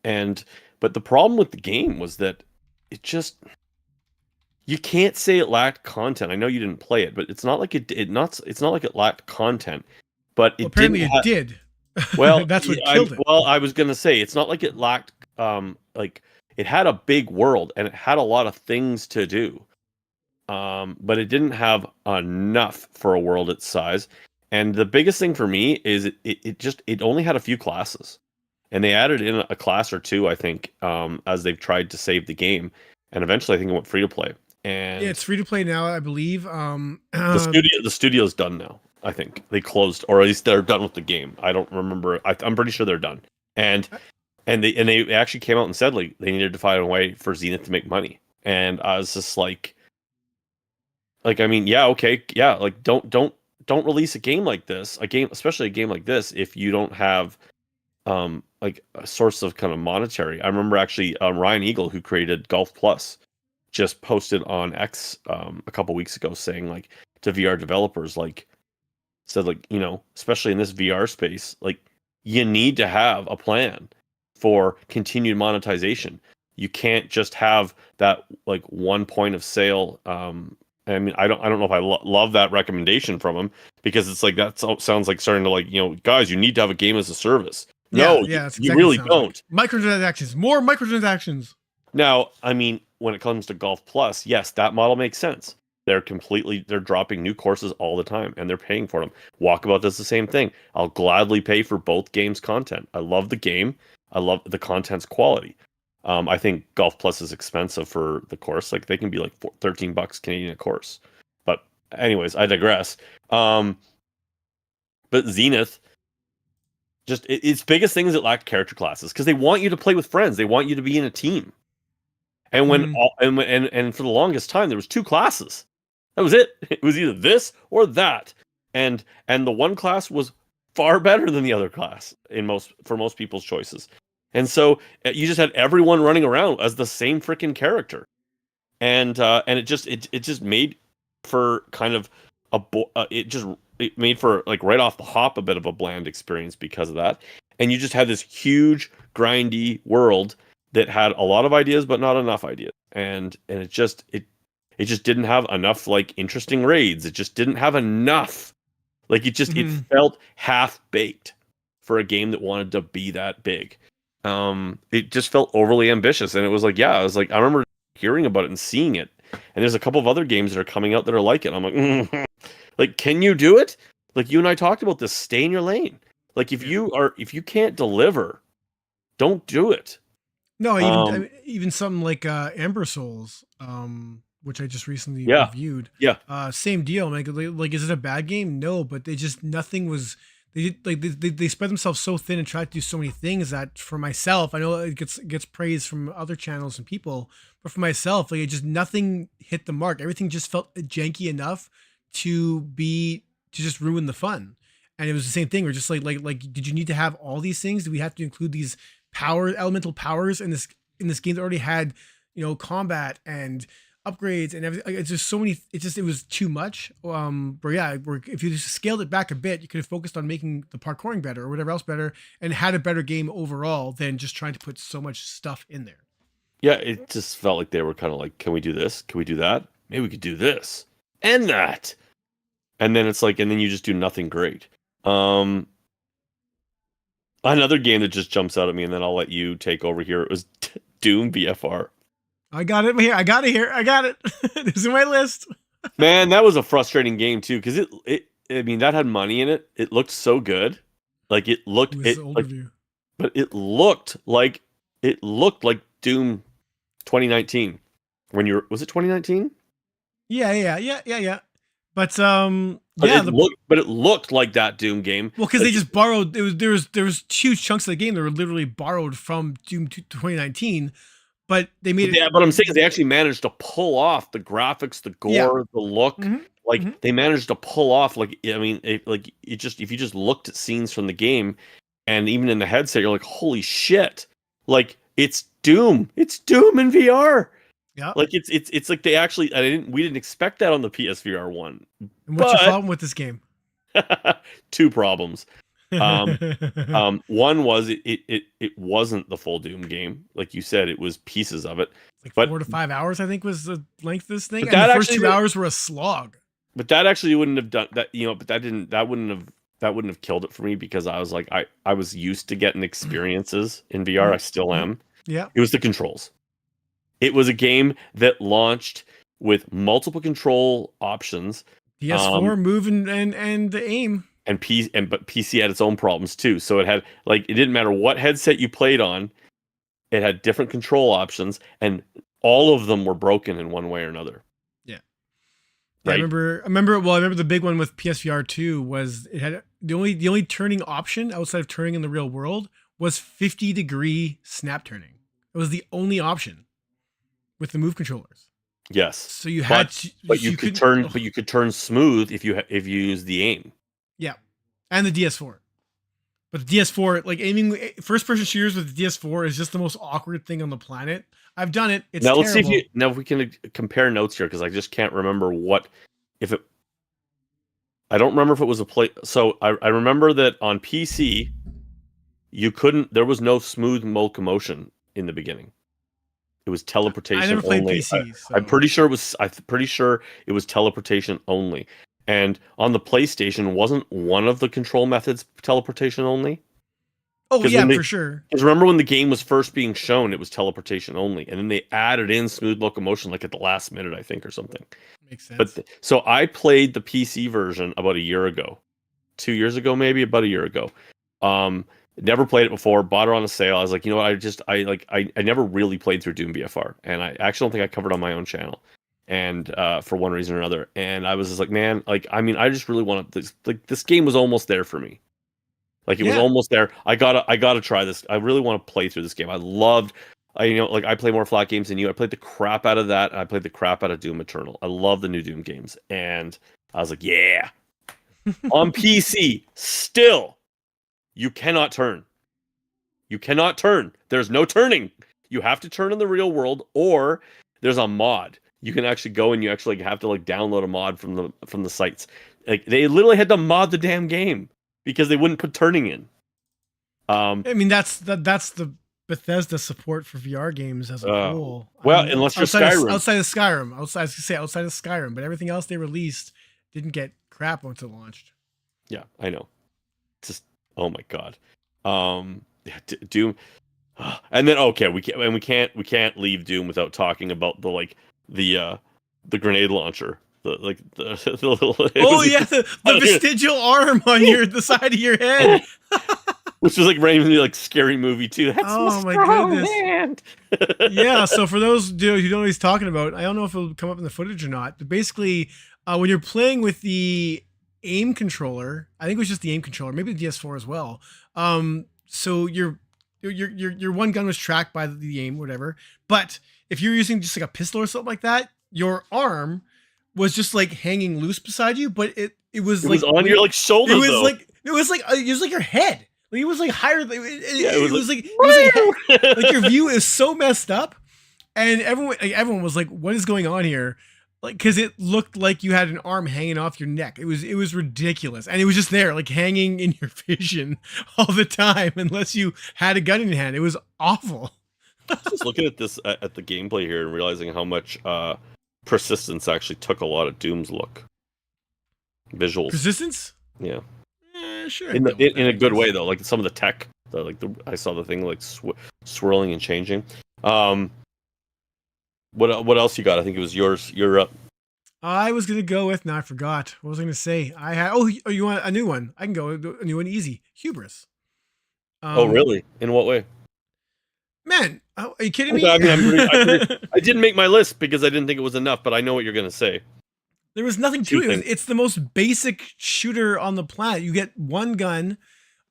And but the problem with the game was that it just you can't say it lacked content. I know you didn't play it, but it's not like it lacked content, but it didn't apparently it have did. well, That's what killed it. I was gonna say it's not like it lacked like it had a big world and it had a lot of things to do. But it didn't have enough for a world its size. And the biggest thing for me is it only had a few classes. and they added in a class or two, I think, as they've tried to save the game, and eventually I think it went free to play. Yeah, And it's free to play now, I believe. the studio's done now. I think they closed, or at least they're done with the game. I don't remember. I'm pretty sure they're done. And they actually came out and said like they needed to find a way for Zenith to make money. And I was just like I mean, yeah, okay, yeah, like don't release a game like this, especially a game like this, if you don't have like a source of kind of monetary. I remember actually Ryan Eagle, who created Golf Plus, just posted on X a couple weeks ago saying like to VR developers, like said like, you know, especially in this VR space, like you need to have a plan for continued monetization. You can't just have that like one point of sale. I mean, I don't know if I love that recommendation from him, because it's like that sounds like starting to like, you know, guys, you need to have a game as a service. No, yeah, that's you exactly really what it sounds don't. like. Microtransactions, more microtransactions. Now, I mean, when it comes to Golf Plus, yes, that model makes sense. They're dropping new courses all the time and they're paying for them. Walkabout does the same thing. I'll gladly pay for both games' content. I love the game. I love the content's quality. I think Golf Plus is expensive for the course. Like they can be like $13 Canadian a course. But anyways, I digress. But Zenith, just its biggest thing is it lacked character classes, because they want you to play with friends. They want you to be in a team. And and for the longest time there was two classes. That was it. It was either this or that. And the one class was far better than the other class for most people's choices. And so you just had everyone running around as the same freaking character. And it just made for kind of it made for like right off the hop a bit of a bland experience because of that. And you just had this huge grindy world that had a lot of ideas but not enough ideas. And it just didn't have enough like interesting raids. It just didn't have enough. Like it felt half baked for a game that wanted to be that big. It just felt overly ambitious, and it was like, yeah, I was like, I remember hearing about it and seeing it, and there's a couple of other games that are coming out that are like it. I'm like, like, can you do it? Like you and I talked about this. Stay in your lane. Like if you can't deliver, don't do it. No, even something like Ember Souls, which I just recently reviewed. Yeah. Same deal. Like, is it a bad game? No, but nothing was. They spread themselves so thin and tried to do so many things that for myself, I know it gets praise from other channels and people, but for myself, like nothing hit the mark. Everything just felt janky enough to just ruin the fun. And it was the same thing. We're just like, did you need to have all these things? Do we have to include these elemental powers in this game that already had, combat and upgrades and everything? Like, it's just so many. It was too much. But yeah, if you just scaled it back a bit, you could have focused on making the parkouring better or whatever else better, and had a better game overall than just trying to put so much stuff in there. Yeah, it just felt like they were kind of like, can we do this? Can we do that? Maybe we could do this and that. And then it's like, and then you just do nothing great. Another game that just jumps out at me, and then I'll let you take over here. It was Doom BFR. I got it here. I got it. This is my list. Man, that was a frustrating game too, because I mean, that had money in it. It looked so good. Like it looked but it looked like Doom 2019. Was it 2019? Yeah. But it looked like that Doom game. Well, because they just borrowed. There was huge chunks of the game that were literally borrowed from Doom 2019, but they made it. Yeah, but I'm saying they actually managed to pull off the graphics, the gore, the look. Mm-hmm. They managed to pull off. Like, I mean, if you just looked at scenes from the game, and even in the headset, you're like, holy shit! Like it's Doom. It's Doom in VR. Yeah, like it's like they actually. We didn't expect that on the PSVR 1. And what's your problem with this game? Two problems. One was it wasn't the full Doom game, like you said. It was pieces of it. Like 4 to 5 hours, I think, was the length of this thing. And the first 2 hours were a slog. But that actually wouldn't have done that. But that wouldn't have killed it for me, because I was like, I was used to getting experiences in VR. I still am. Yeah. It was the controls. It was a game that launched with multiple control options. PS4 move and the aim. but PC had its own problems too. So it had like it didn't matter what headset you played on, it had different control options, and all of them were broken in one way or another. Yeah. Yeah, Right? I remember the big one with PSVR 2 was it had the only turning option outside of turning in the real world was 50-degree snap turning. It was the only option with the Move controllers. Yes. So you had to, But you could turn but you could turn smooth if you use the aim. yeah, and the DS4. But the DS4, like aiming first person shooters with the DS4 is just the most awkward thing on the planet. I've done it. It's Now terrible. let's see if we can compare notes here because I just can't remember if it. I don't remember if it was a play. So I remember that on PC, you couldn't. There was no smooth locomotion in the beginning. It was teleportation I never played only. PC. So. I'm pretty sure it was. I'm pretty sure it was teleportation only. And on the PlayStation, wasn't one of the control methods teleportation only? Oh yeah, for sure. Because remember when the game was first being shown, it was teleportation only, and then they added in smooth locomotion like at the last minute, I think, or something. Makes sense. But so I played the PC version about a year ago, 2 years ago, maybe about a year ago. Never played it before. Bought it on a sale. I was like, you know what? I never really played through Doom BFR, and I actually don't think I covered it on my own channel. And for one reason or another, and I was just like, man, like I mean, I just really wanted this. Like this game was almost there for me. Like it was almost there. I gotta try this. I really want to play through this game. I play more flat games than you. I played the crap out of that. And I played the crap out of Doom Eternal. I love the new Doom games, and I was like, yeah. On PC, still, you cannot turn. You cannot turn. There's no turning. You have to turn in the real world, or there's a mod. You can actually go and you actually have to like download a mod from the sites. Like they literally had to mod the damn game because they wouldn't put turning in. I mean, that's the Bethesda support for VR games as a whole. Well, I mean, unless you're outside Skyrim. Outside of Skyrim. Outside of Skyrim, but everything else they released didn't get crap once it launched. Yeah, I know. Just oh my god. Doom. And then okay, we can't leave Doom without talking about the grenade launcher. The little the vestigial arm on the side of your head. Which was like randomly like scary movie too. That's my goodness. Hand. Yeah, so for those who don't know what he's talking about, I don't know if it'll come up in the footage or not, but basically when you're playing with the aim controller, I think it was just the aim controller, maybe the DS4 as well. So your one gun was tracked by the aim, whatever. But if you're using just like a pistol or something like that, your arm was just like hanging loose beside you, but it was on your like shoulder. It was like your head. Like, it was like higher. It was like your view is so messed up, and everyone was like, "What is going on here?" Like, because it looked like you had an arm hanging off your neck. It was ridiculous, and it was just there, like hanging in your vision all the time, unless you had a gun in your hand. It was awful. Just looking at this at the gameplay here and realizing how much persistence actually took a lot of Doom's look visuals. Persistence? Yeah. Sure. In a good way though, like some of the tech, I saw the thing like swirling and changing. What else you got? I think it was yours. You're up. I was gonna go with. Now I forgot. What was I gonna say? I had. Oh, you want a new one? I can go a new one. Easy. Hubris. Oh, really? In what way? Man, are you kidding me? I mean, I didn't make my list because I didn't think it was enough, but I know what you're gonna say. There was nothing to it. It's the most basic shooter on the planet. You get one gun,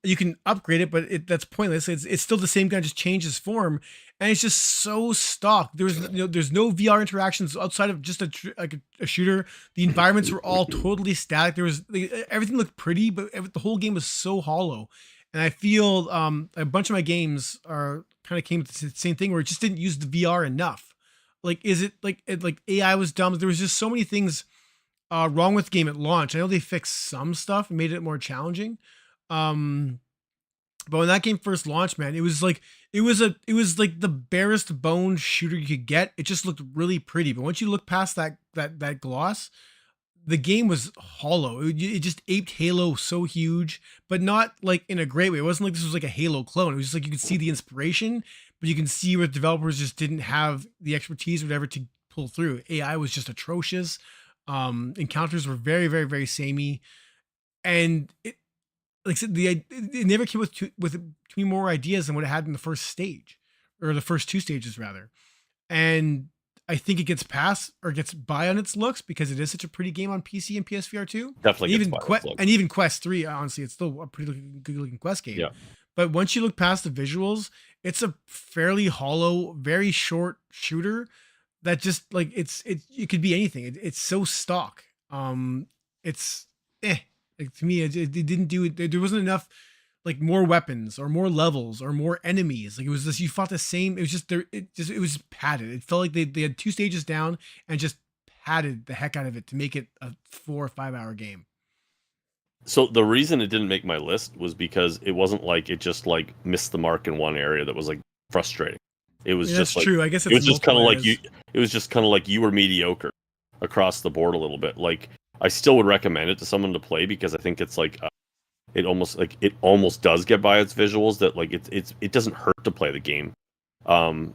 you can upgrade it, but that's pointless. It's still the same gun, just changes form, and it's just so stock. There's no VR interactions outside of just a shooter. The environments were all totally static. Everything looked pretty, but the whole game was so hollow. And I feel a bunch of my games are kind of came to the same thing where it just didn't use the VR enough. Like, is it like AI was dumb? There was just so many things wrong with the game at launch. I know they fixed some stuff and made it more challenging. But when that game first launched, man, it was like the barest bone shooter you could get. It just looked really pretty. But once you look past that gloss, the game was hollow. It just aped Halo so huge, but not like in a great way. It wasn't like this was like a Halo clone. It was just like you could see the inspiration, but you can see where developers just didn't have the expertise or whatever to pull through. AI was just atrocious. Encounters were very, very, very samey, and like I said, it never came with too many more ideas than what it had in the first stage, or the first two stages rather. And I think it gets past or gets by on its looks because it is such a pretty game on PC and PSVR 2. Definitely gets by its And looks. even Quest 3, honestly, it's still a pretty good looking Quest game. Yeah. But once you look past the visuals, it's a fairly hollow, very short shooter that just like it could be anything. It's so stock. It's like, to me, it didn't do it. There wasn't enough like more weapons or more levels or more enemies. Like it was just you fought the same. It was just there. It was just padded. It felt like they had two stages down and just padded the heck out of it to make it a 4 or 5 hour game. So the reason it didn't make my list was because it wasn't like it just like missed the mark in one area that was like frustrating. It was just that's like, true. I guess it was just kind of like areas. you. It was just kind of like you were mediocre across the board a little bit. Like I still would recommend it to someone to play because I think it's like it almost does get by its visuals that like it doesn't hurt to play the game. And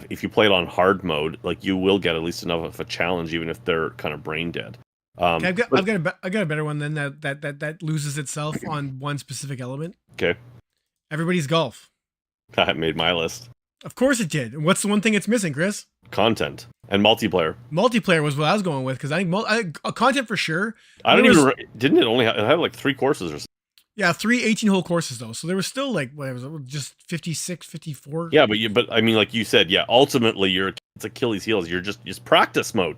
if you play it on hard mode, like you will get at least enough of a challenge, even if they're kind of brain dead. Okay, I've got a better one then that loses itself on one specific element. Okay, Everybody's golf. that made my list. Of course it did. And what's the one thing it's missing, Chris? Content and multiplayer. Multiplayer was what I was going with because I think content for sure. I don't even. Didn't it only have, it had like 3 courses or something? Yeah, 3 18-hole courses though. So there was still like what was it, just 56, 54. Yeah, but I mean, like you said, yeah. Ultimately, it's Achilles' heels. You're just practice mode.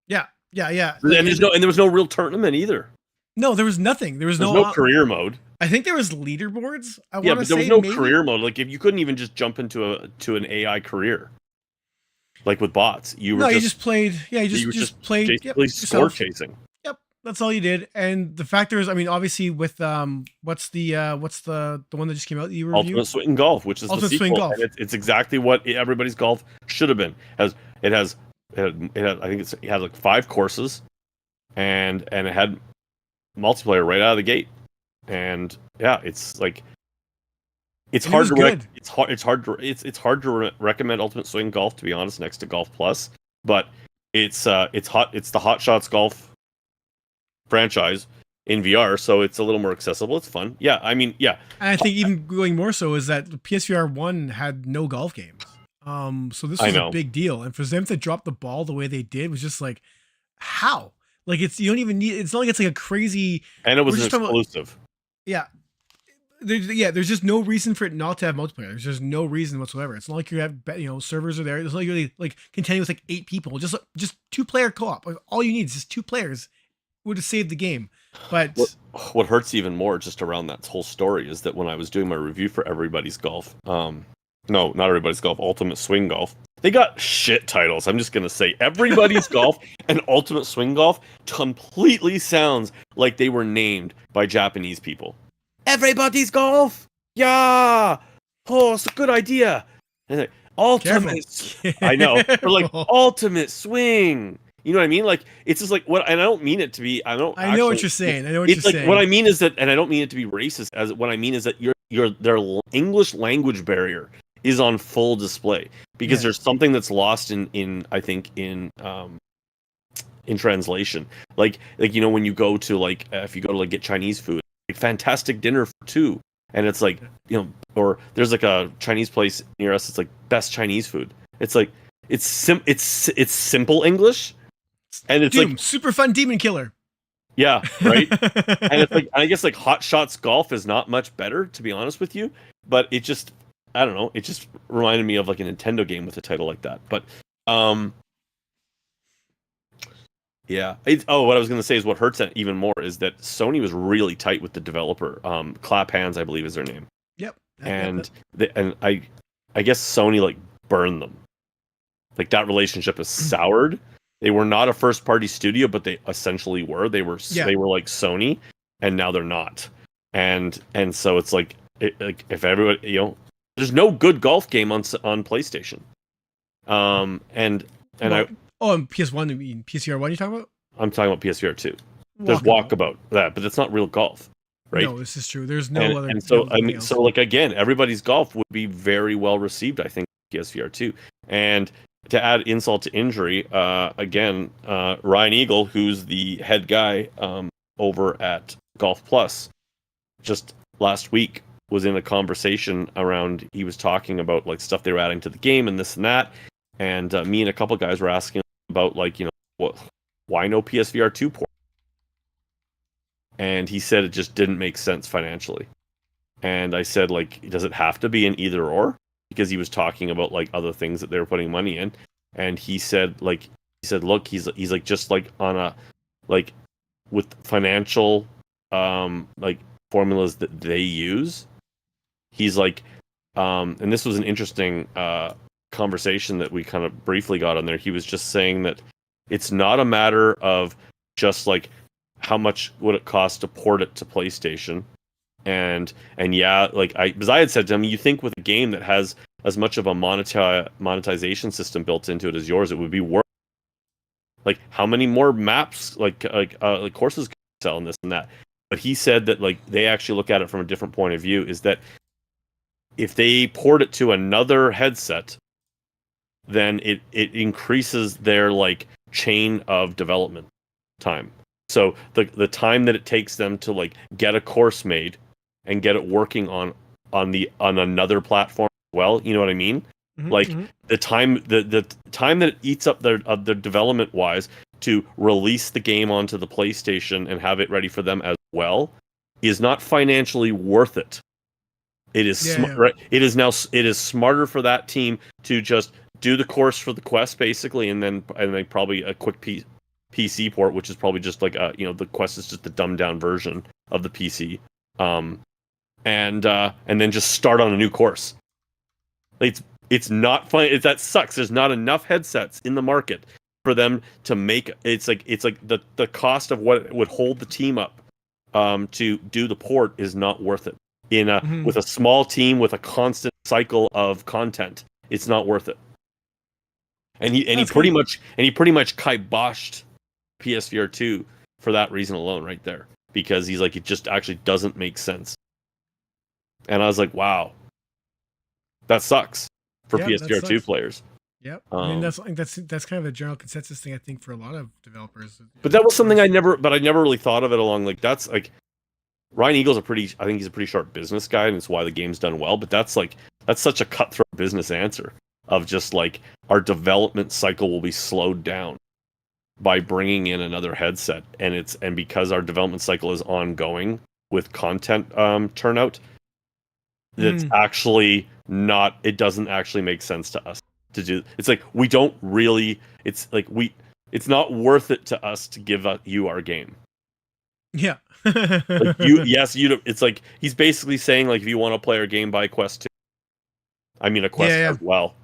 Yeah. And there was no real tournament either. No, there was nothing. There was no career mode. I think there was leaderboards. But there was no career mode. Like if you couldn't even just jump into an AI career, like with bots, you just played. Yeah, you just played. Basically, score chasing. Yep, that's all you did. And the factor is, I mean, obviously with what's the one that just came out that you reviewed? Ultimate Swing Golf, which is Ultimate the sequel. Swing Golf. And it's exactly what everybody's golf should have been. It had I think it had like 5 courses, and it had multiplayer right out of the gate. And yeah, it's like it's hard to recommend Ultimate Swing Golf, to be honest, next to Golf Plus, but it's the Hot Shots Golf franchise in VR, so it's a little more accessible. It's fun. Yeah, I mean, yeah. And I think even going more so is that the PSVR 1 had no golf games. So this was a big deal, and for them to drop the ball the way they did was just like, how? Like you don't even need. It's not like it's like a crazy. And it was an exclusive. There's just no reason for it not to have multiplayer. There's just no reason whatsoever. It's not like you have servers are there. It's not like you're really like contending with like 8 people. Just 2-player co-op. Like, all you need is just 2 players. Would have saved the game. But what hurts even more just around that whole story is that when I was doing my review for Everybody's Golf, no, not Everybody's Golf, Ultimate Swing Golf, they got shit titles. I'm just gonna say Everybody's Golf and Ultimate Swing Golf completely sounds like they were named by Japanese people. Everybody's Golf, yeah. Oh, it's a good idea. And like, Ultimate, I know, or like Ultimate Swing. You know what I mean? Like it's just like what, and I don't mean it to be. I know what you're saying. I know what you're saying. What I mean is that, and I don't mean it to be racist. As what I mean is that their English language barrier is on full display because there's something that's lost in I think in translation. Like when you go to like if you go to like get Chinese food, like fantastic dinner for 2, and it's like or there's like a Chinese place near us. It's like best Chinese food. It's like it's simple English. And it's Doom, like super fun demon killer. Yeah, right. And it's like I guess like Hot Shots Golf is not much better, to be honest with you. But it just I don't know. It just reminded me of like a Nintendo game with a title like that. But yeah. What I was gonna say is what hurts it even more is that Sony was really tight with the developer. Clap Hands, I believe, is their name. Yep. And I guess Sony like burned them. Like that relationship is soured. They were not a first-party studio, but they essentially were. They were like Sony, and now they're not. And so it's like if everybody, there's no good golf game on PlayStation. And PS1, you mean PSVR 1 you talking about? I'm talking about PSVR 2. There's Walkabout, that, but that's not real golf, right? No, this is true. There's no other. And so so like again, Everybody's Golf would be very well received, I think, PSVR 2. And to add insult to injury, again, Ryan Eagle, who's the head guy over at Golf Plus, just last week was in a conversation around. He was talking about like stuff they were adding to the game and this and that, and me and a couple guys were asking about like what, why no PSVR 2 port, and he said it just didn't make sense financially. And I said, like, does it have to be an either or? Because he was talking about like other things that they were putting money in, and he said, look, he's like just like on a like with financial like formulas that they use. He's like, and this was an interesting conversation that we kind of briefly got on there. He was just saying that it's not a matter of just like how much would it cost to port it to PlayStation. And yeah, like because I had said to him, you think with a game that has as much of a monetization system built into it as yours, it would be worth. Like, how many more maps, like courses can sell and this and that. But he said that like they actually look at it from a different point of view. Is that if they port it to another headset, then it increases their like chain of development time. So the time that it takes them to like get a course made and get it working on another platform as well, you know what I mean? Like the time the time that it eats up their development wise to release the game onto the PlayStation and have it ready for them as well is not financially worth it. It is right. It is smarter for that team to just do the course for the Quest basically, and then probably a quick PC port, which is probably just like the Quest is just the dumbed down version of the PC. And then just start on a new course. It's not fun. That sucks. There's not enough headsets in the market for them to make. It's like the cost of what it would hold the team up to do the port is not worth it. With a small team with a constant cycle of content, it's not worth it. And he pretty much kiboshed PSVR 2 for that reason alone, right there, because he's like, it just actually doesn't make sense. And I was like, wow, that sucks for PSVR 2 players. Yep. I mean, that's kind of a general consensus thing, I think, for a lot of developers. But that was something I never really thought of it along. Like, that's like, Ryan Eagle's I think he's a pretty sharp business guy, and it's why the game's done well. But that's such a cutthroat business answer of just like, our development cycle will be slowed down by bringing in another headset, and because our development cycle is ongoing with content turnout, that's actually not. It doesn't actually make sense to us to do. It's like we don't really. It's like it's not worth it to us to give you our game. Yeah. Like you. It's like he's basically saying, like, if you want to play our game, buy Quest 2. I mean, a Quest as well.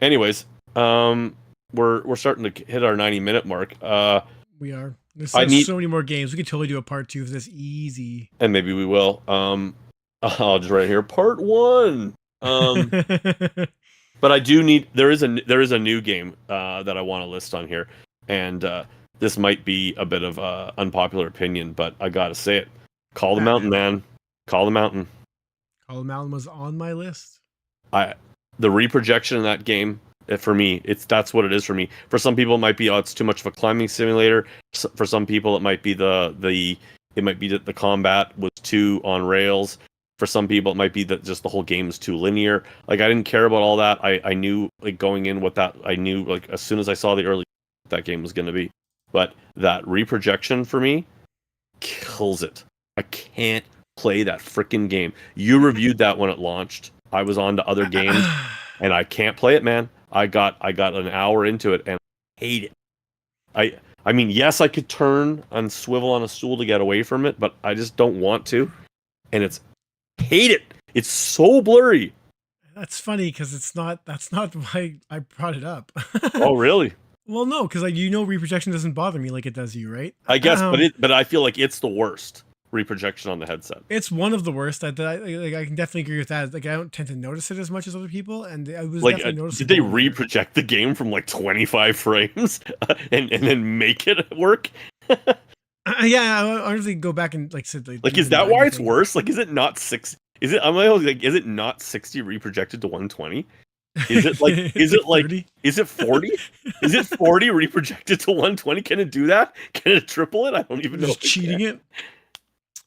Anyways, we're starting to hit our 90-minute mark. We are. There's so many more games. We could totally do a part 2 of this easy. And maybe we will. I'll just write here part 1. But I do need. There is a new game that I want to list on here, and this might be a bit of unpopular opinion, but I gotta say it. Call the Mountain, man. Call the Mountain. Call the Mountain was on my list. The reprojection in that game, for me, that's what it is for me. For some people, it might be it's too much of a climbing simulator. For some people, it might be the combat was too on rails. For some people, it might be that just the whole game is too linear. Like, I didn't care about all that. I knew, like, going in what that, I knew, like, as soon as I saw the early that game was going to be. But that reprojection for me kills it. I can't play that freaking game. You reviewed that when it launched. I was on to other games, and I can't play it, man. I got an hour into it, and I hate it. I mean, yes, I could turn and swivel on a stool to get away from it, but I just don't want to. And hate it. It's so blurry. That's funny because that's not why I brought it up. Oh, really? Well, no, because reprojection doesn't bother me like it does you, right? I guess, but I feel like it's the worst reprojection on the headset. It's one of the worst. I can definitely agree with that. Like, I don't tend to notice it as much as other people, and it was like, definitely noticeable. Did they reproject the game from like 25 frames and then make it work? Yeah, I honestly go back and like said, like is that why it's worse? Like, is it not 6? Is it not 60 reprojected to 120? Is it like is it 40? Is it 40 reprojected to 120? Can it do that? Can it triple it? I don't even know. Just cheating it.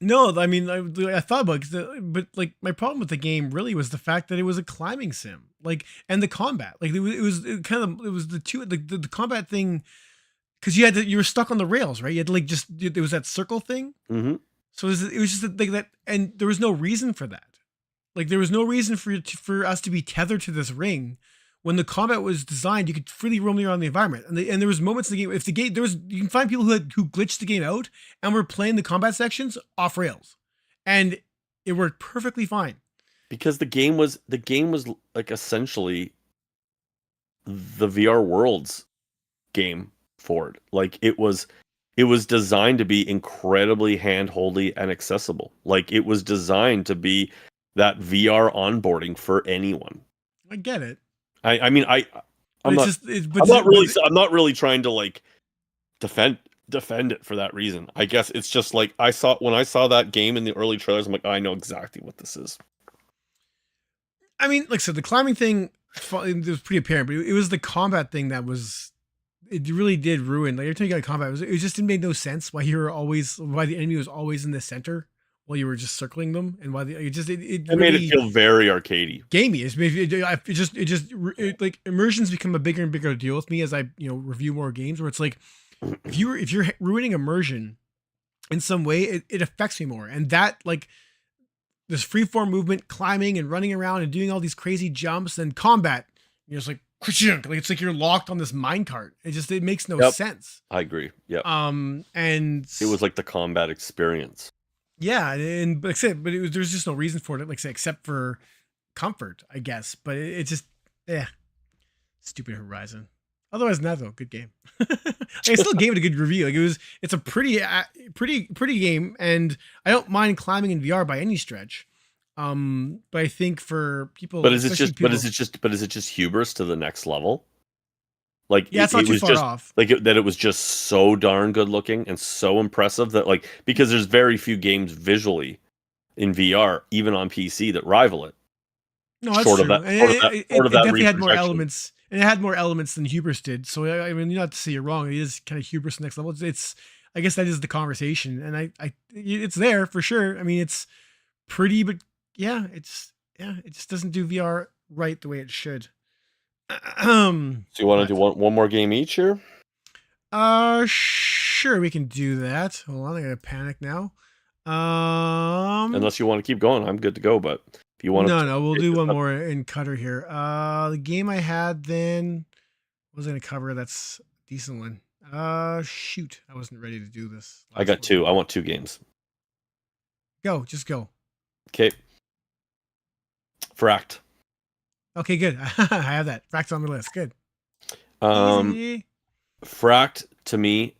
No, I mean, I thought about it, 'cause but like my problem with the game really was the fact that it was a climbing sim, like, and the combat, like it kind of it was the two the combat thing because you were stuck on the rails, right? You had to like just there was that circle thing, Hmm. so it was just like that, and there was no reason for that. Like there was no reason for us to be tethered to this ring when the combat was designed. You could freely roam around the environment, and there was moments in the game. If the game there was, you can find people who glitched the game out and were playing the combat sections off rails, and it worked perfectly fine. Because the game was like essentially the VR Worlds game for it. Like it was designed to be incredibly handholdy and accessible. Like it was designed to be that VR onboarding for anyone. I get it, I mean but I'm it's not just I'm not really I'm not really trying to like defend defend it for that reason. I guess it's just like when I saw that game in the early trailers, I'm like, I know exactly what this is. I mean, like I said, the climbing thing it was pretty apparent, but it was the combat thing that was. It really did ruin. Like every time you got a combat, it just didn't make no sense why the enemy was always in the center while you were just circling them, and why it It made it really feel very arcadey. gamey. Like immersions become a bigger and bigger deal with me as I review more games. Where it's like if you're ruining immersion in some way, it affects me more, and that like this freeform movement, climbing and running around and doing all these crazy jumps and combat. It's like it's like you're locked on this minecart. It makes no Yep, sense. I agree. Yep. And It was like the combat experience. yeah, and like I said, but there's just no reason for it, like I say, except for comfort, I guess. But it's just, yeah, stupid Horizon. Otherwise, not though, good game. I still gave it a good review. Like it's a pretty game, and I don't mind climbing in VR by any stretch. But I think for people, But is it especially just people, but is it just hubris to the next level? Like yeah, it's not it too was far just off. like that it was just so darn good looking and so impressive that like because there's very few games visually in VR, even on PC, that rival it. No, that's Short of true. that, And short of that, short of it that definitely had more reprojection. elements, and it had more elements than Hubris did. So I mean, not to say you're wrong. It is kind of Hubris next level. I guess that is the conversation, and it's there for sure. I mean, it's pretty, but it just doesn't do VR right the way it should. So you want to But do one more game each here? sure, we can do that. Hold on, I gotta panic now. Unless you want to keep going, I'm good to go. But if you want to No, we'll take do this one up, more in Cutter here. The game I had then was I gonna cover that's a decent one. Shoot, I wasn't ready to do this I last got one. two. I want two games. Just go. Okay, Fract. Okay, good. I have that. Facts on the list. Good. Um, Easy. Fract to me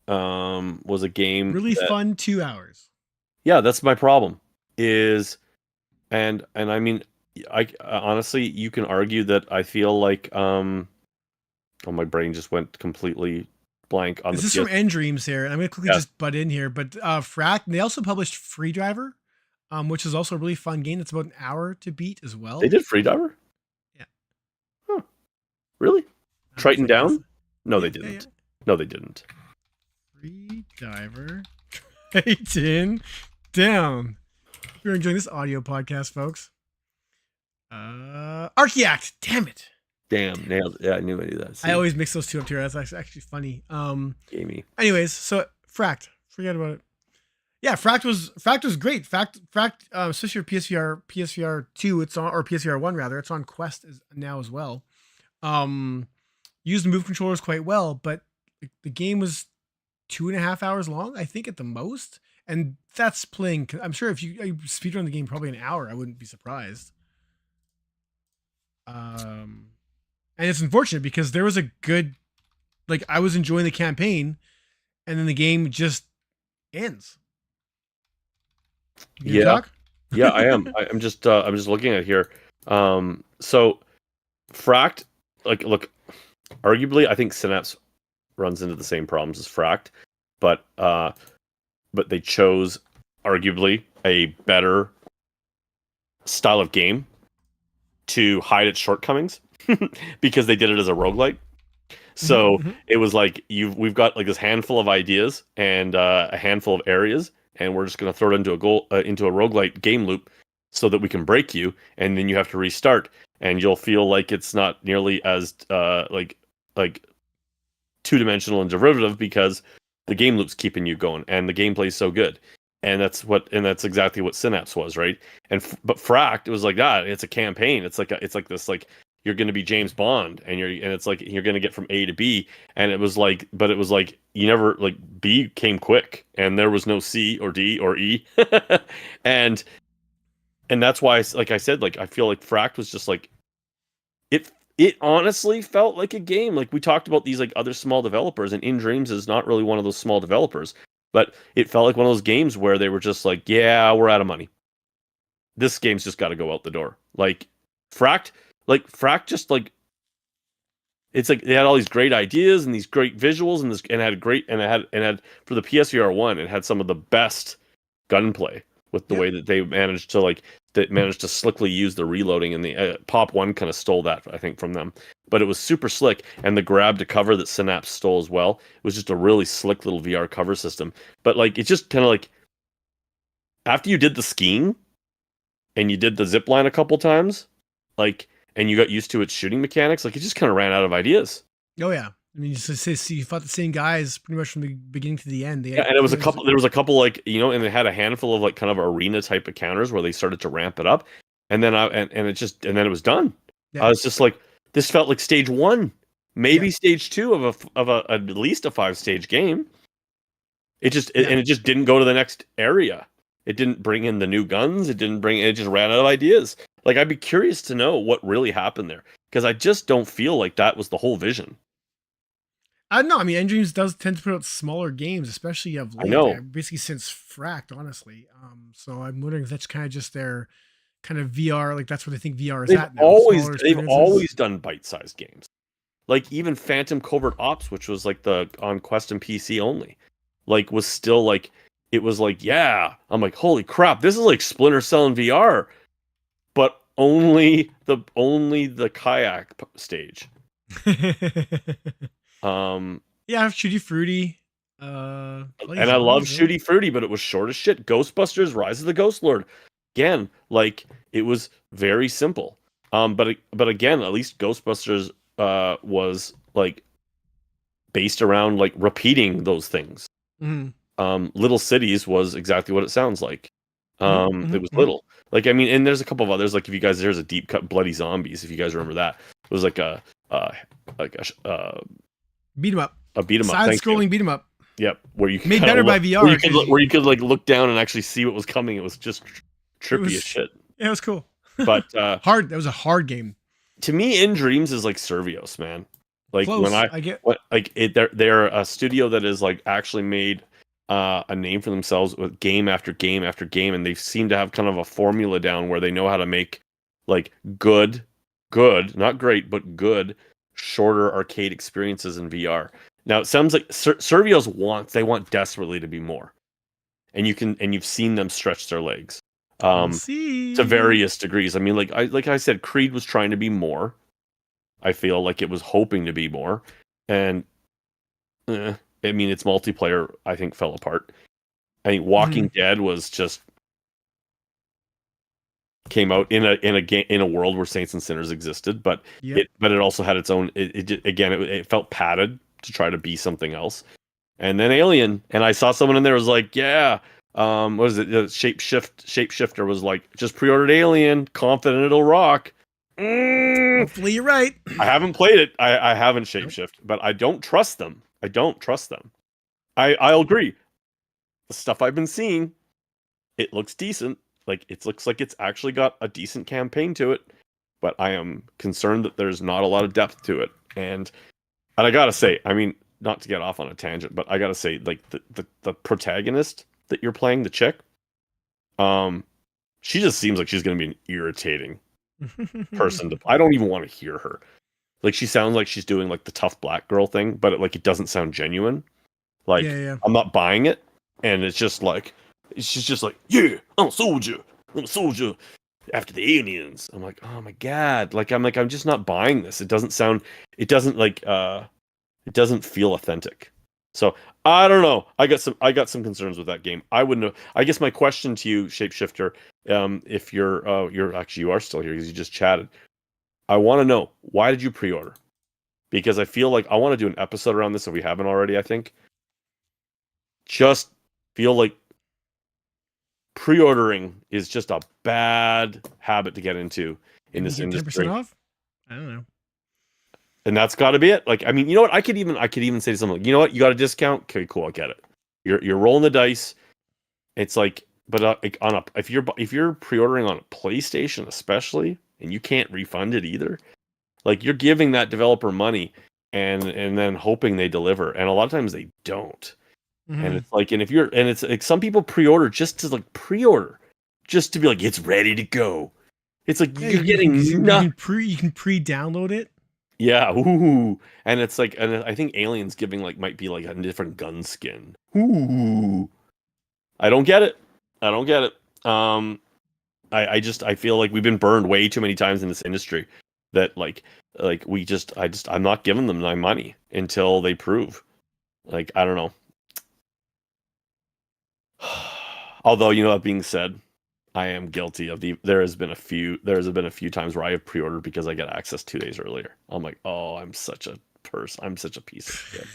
was a game Really that, fun 2 hours. yeah, that's my problem is and I mean I honestly you can argue that I feel like oh, my brain just went completely blank on This the is from PS. End Dreams here, and I'm gonna quickly Yes, just butt in here. But Frack, they also published Free Driver, which is also a really fun game. That's about an hour to beat as they well. did Free Diver. Yeah. Huh? Really? Triton Check this. Down? No, Yeah, they yeah, yeah. didn't. No, they didn't. Free Diver. Titan down. If you're enjoying this audio podcast, folks. Archaeact. Damn it. Damn, nailed it. Yeah, I knew I knew that. I See, always mix those two up here. That's actually funny. gamey. Anyways, so Fract. Forget about it. Yeah, Fract was great. Fract, especially for PSVR 2, it's on, or PSVR 1 rather, it's on Quest now as well. Used the move controllers quite well, but the game was 2.5 hours long, I think at the most. And that's playing. I'm sure if you speedrun the game probably an hour, I wouldn't be surprised. And it's unfortunate because there was a good, like I was enjoying the campaign, and then the game just ends. You Yeah, gonna yeah, I talk? am. I'm just looking at here. So Fract, like, look, arguably, I think Synapse runs into the same problems as Fract, but they chose arguably a better style of game to hide its shortcomings because they did it as a roguelite. Mhm, So mhm. it was like we've got like this handful of ideas and a handful of areas, and we're just going to throw it into a roguelite game loop so that we can break you, and then you have to restart, and you'll feel like it's not nearly as like two-dimensional and derivative because the game loop's keeping you going and the gameplay's so good. And that's exactly what Synapse was, right? But Fract, it was like that. It's a campaign. It's like this, like you're going to be James Bond, and it's like you're going to get from A to B, and it was like you never, like, B came quick, and there was no C or D or E, and that's why, like I said, like I feel like Fract was just like it honestly felt like a game. Like we talked about these like other small developers, and In Dreams is not really one of those small developers, but it felt like one of those games where they were just like, yeah, we're out of money. This game's just got to go out the door. Fract, Fract just like, it's like they had all these great ideas and these great visuals and had for the PSVR 1, it had some of the best gunplay with the way that they managed to slickly use the reloading, and the Pop 1 kind of stole that, I think, from them. But it was super slick, and the grab to cover that Synapse stole as well. It was just a really slick little VR cover system. But like, it's just kind of like, after you did the skiing and you did the zip line a couple times, like, and you got used to its shooting mechanics, like it just kind of ran out of ideas. Oh yeah. I mean, you fought the same guys pretty much from the beginning to the end. Yeah, and there was a couple like, and they had a handful of like kind of arena type encounters where they started to ramp it up, and then it was done. Yeah. I was just like, this felt like stage 1, maybe stage 2 of at least a 5-stage game. It just didn't go to the next area. It didn't bring in the new guns. It just ran out of ideas. Like, I'd be curious to know what really happened there, because I just don't feel like that was the whole vision. I don't know. I mean, In Dreams does tend to put out smaller games, especially of late. I know. Basically since Fract, honestly. So I'm wondering if that's kind of just their kind of VR, like that's what they think VR is at now. They've always done bite-sized games. Like even Phantom Covert Ops, which was like on Quest and PC only, like was still like, it was like, yeah, I'm like, holy crap, this is like Splinter Cell in VR, but only the kayak stage. Yeah, Shooty Fruity. And I love Shooty Fruity, but it was short as shit. Ghostbusters: Rise of the Ghost Lord. Again, like it was very simple. But again, at least Ghostbusters was like based around like repeating those things. Mm-hmm. Little Cities was exactly what it sounds like. It was little. Like, I mean, and there's a couple of others. Like, there's a Deep Cut Bloody Zombies. If you guys remember that, it was like a beat 'em up. A beat 'em up. Side-scrolling beat 'em up. Yep, where you made better by VR. Where you could like look down and actually see what was coming. It was just trippy as shit. Yeah, it was cool. But hard. That was a hard game. To me, In Dreams is like Survios, man. Like Close. They're a studio that is like actually made a name for themselves with game after game after game, and they seem to have kind of a formula down where they know how to make like good, not great, but good, shorter arcade experiences in VR. Now it sounds like Survios want desperately to be more, and you've seen them stretch their legs to various degrees. I mean, like I said, Creed was trying to be more. I feel like it was hoping to be more, and I mean, its multiplayer, I think, fell apart. I think Walking Dead was just came out in a world where Saints and Sinners existed, but it also had its own. It felt padded to try to be something else. And then Alien, and I saw someone in there was like, yeah, what is it? Shapeshifter was like, just pre-ordered Alien, confident it'll rock. Hopefully you're right. I haven't played it. I haven't Shapeshift, but I don't trust them. I'll agree. The stuff I've been seeing, it looks decent. Like it looks like it's actually got a decent campaign to it, but I am concerned that there's not a lot of depth to it. And I gotta say, I mean, not to get off on a tangent, but I gotta say, like the protagonist that you're playing, the chick, she just seems like she's gonna be an irritating person. I don't even want to hear her. Like, she sounds like she's doing like the tough black girl thing, but it doesn't sound genuine. Like, I'm not buying it, and it's just like, she's just like, yeah, I'm a soldier after the aliens. I'm like, oh my god, I'm just not buying this. It doesn't feel authentic. So I don't know. I got some concerns with that game. I wouldn't know. I guess my question to you, Shapeshifter, if you're actually you are still here because you just chatted. I want to know, why did you pre-order? Because I feel like I want to do an episode around this if we haven't already, I think. Just feel like pre-ordering is just a bad habit to get into in Maybe this you get 10% industry. off. I don't know. And that's got to be it. Like, I mean, you know what? I could even say something like, you know what? You got a discount? Okay, cool. I get it. You're rolling the dice. It's like, but like if you're pre-ordering on a PlayStation, especially, and you can't refund it either, like you're giving that developer money and then hoping they deliver, and a lot of times they don't. And Mm-hmm. it's like, and it's like some people pre-order just to like pre-order, just to be like it's ready to go. It's like Yeah, you're getting nothing. you can pre-download it. Yeah, ooh. And it's like, and I think Aliens giving like might be like a different gun skin. Ooh. I don't get it. I don't get it. I feel like we've been burned way too many times in this industry that like I'm not giving them my money until they prove. Like, I don't know. Although, that being said, I am guilty of there has been a few times where I have pre-ordered because I get access 2 days earlier. I'm like, oh, I'm such a piece of shit.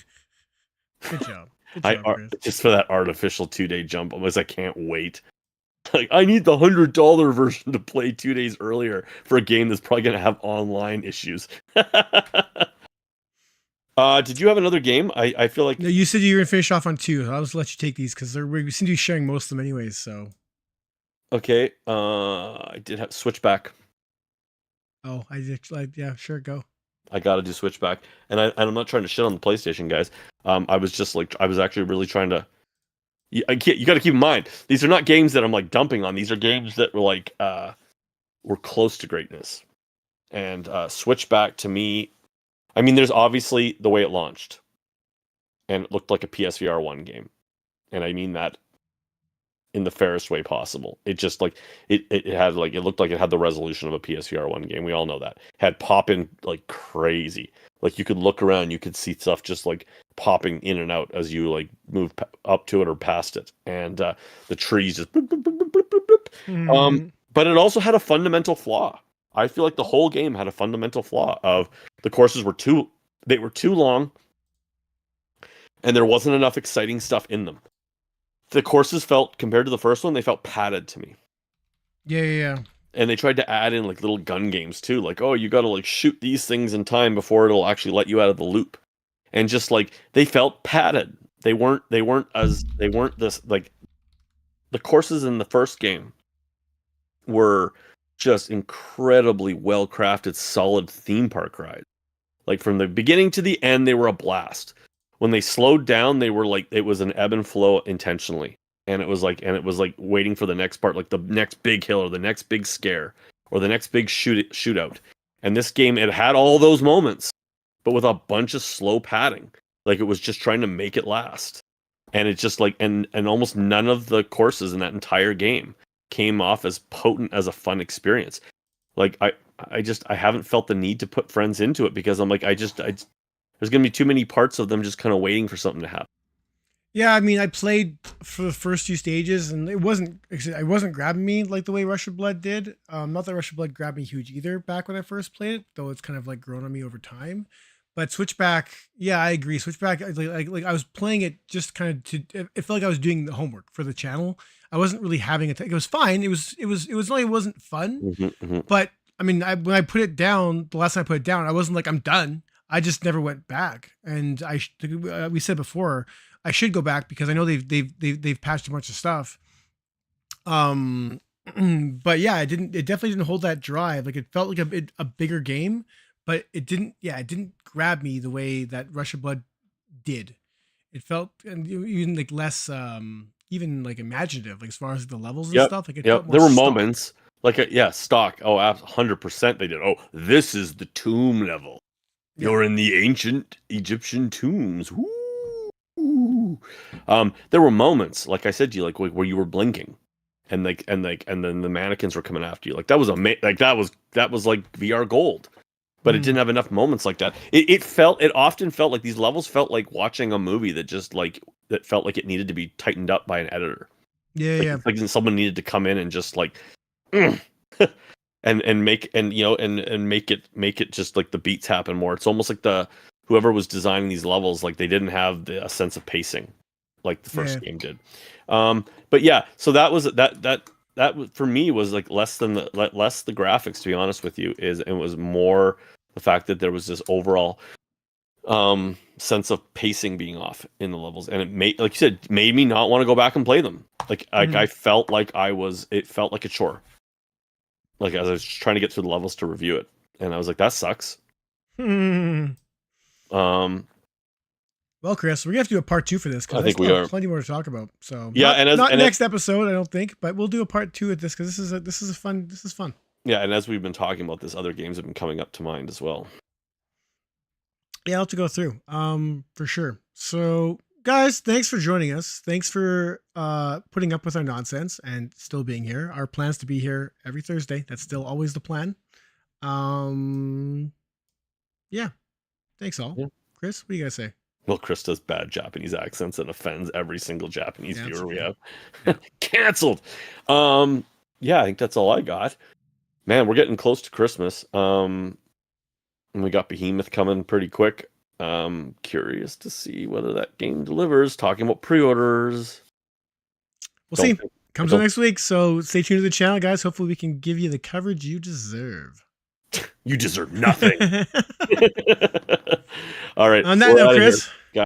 Good job. Good job, Chris. Just for that artificial 2 day jump, almost I can't wait. Like, I need the $100 version to play 2 days earlier for a game that's probably gonna have online issues. Did you have another game? I feel like No, you said you were gonna finish off on two. I'll just let you take these because we seem to be sharing most of them anyways. So. okay. I did have Switchback. Oh, I did. Yeah, sure, go. I gotta do Switchback, and I'm not trying to shit on the PlayStation guys. I was just like, I was actually really trying to. You got to keep in mind, these are not games that I'm like dumping on. These are games that were like were close to greatness. And Switchback to me, I mean, there's obviously the way it launched, and it looked like a PSVR 1 game, and I mean that in the fairest way possible. It just like it had like it looked like it had the resolution of a PSVR 1 game. We all know that. It had pop in like crazy. Like you could look around, you could see stuff just like popping in and out as you like move up to it or past it, and the trees just. Bloop, bloop, bloop, bloop, bloop, bloop. Mm-hmm. But it also had a fundamental flaw. I feel like the whole game had a fundamental flaw of the courses were too long, and there wasn't enough exciting stuff in them. The courses felt, compared to the first one, they felt padded to me. Yeah. And they tried to add in like little gun games too, like, oh, you got to like shoot these things in time before it'll actually let you out of the loop, and just like they felt padded. They weren't this like the courses in the first game were just incredibly well crafted, solid theme park rides. Like from the beginning to the end, they were a blast. When they slowed down, they were like, it was an ebb and flow intentionally. And it was like waiting for the next part, like the next big hill or the next big scare or the next big shootout. And this game, it had all those moments, but with a bunch of slow padding. Like it was just trying to make it last. And it's just like, and almost none of the courses in that entire game came off as potent as a fun experience. Like I haven't felt the need to put friends into it because I'm like, there's gonna be too many parts of them just kind of waiting for something to happen. Yeah, I mean, I played for the first two stages, and it wasn't grabbing me like the way Rush of Blood did. Not that Rush of Blood grabbed me huge either back when I first played it, though it's kind of like grown on me over time. But Switchback, yeah, I agree. Switchback, like I was playing it just kind of to. It felt like I was doing the homework for the channel. I wasn't really having it. It was fine. It wasn't fun. Mm-hmm. But I mean, when I put it down, the last time I put it down, I wasn't like I'm done. I just never went back. And we said before, I should go back because I know they've patched a bunch of stuff. But yeah, it definitely didn't hold that drive. Like it felt like a bigger game, but it didn't grab me the way that Rush of Blood did. It felt even like less even like imaginative, like as far as the levels and stuff. Like it felt more there were stock. moments like stock. Oh, 100% they did. Oh, this is the tomb level. You're in the ancient Egyptian tombs. Woo! There were moments, like I said to you, like where you were blinking, and then the mannequins were coming after you. Like that was like VR gold. but it didn't have enough moments like that. It often felt like these levels felt like watching a movie that just like that felt like it needed to be tightened up by an editor. Yeah, Like, yeah. like someone needed to come in and just like and make and you know and make it just like the beats happen more. It's almost like the whoever was designing these levels, like they didn't have a sense of pacing like the first game did. But yeah, so that for me was like less the graphics, to be honest with you. It was more the fact that there was this overall sense of pacing being off in the levels, and it made, like you said, made me not want to go back and play them. I felt like it felt like a chore, like as I was trying to get through the levels to review it, and I was like, that sucks. Well, Chris, we're gonna have to do a part 2 for this because I think we are plenty more to talk about. So yeah, not next episode, I don't think, but we'll do a part 2 of this because this is fun. Yeah, and as we've been talking about this, other games have been coming up to mind as well. Yeah, I'll have to go through, for sure. So, guys, thanks for joining us. Thanks for putting up with our nonsense and still being here. Our plan's to be here every Thursday. That's still always the plan. Yeah. Thanks all. Yeah. Chris, what do you guys say? Well, Chris does bad Japanese accents and offends every single Japanese viewer we have. Yeah. Cancelled. Yeah, I think that's all I got. Man, we're getting close to Christmas. And we got Behemoth coming pretty quick. Curious to see whether that game delivers. Talking about pre-orders. We'll see. Comes out next week, so stay tuned to the channel, guys. Hopefully we can give you the coverage you deserve. You deserve nothing. All right. On that note, Chris.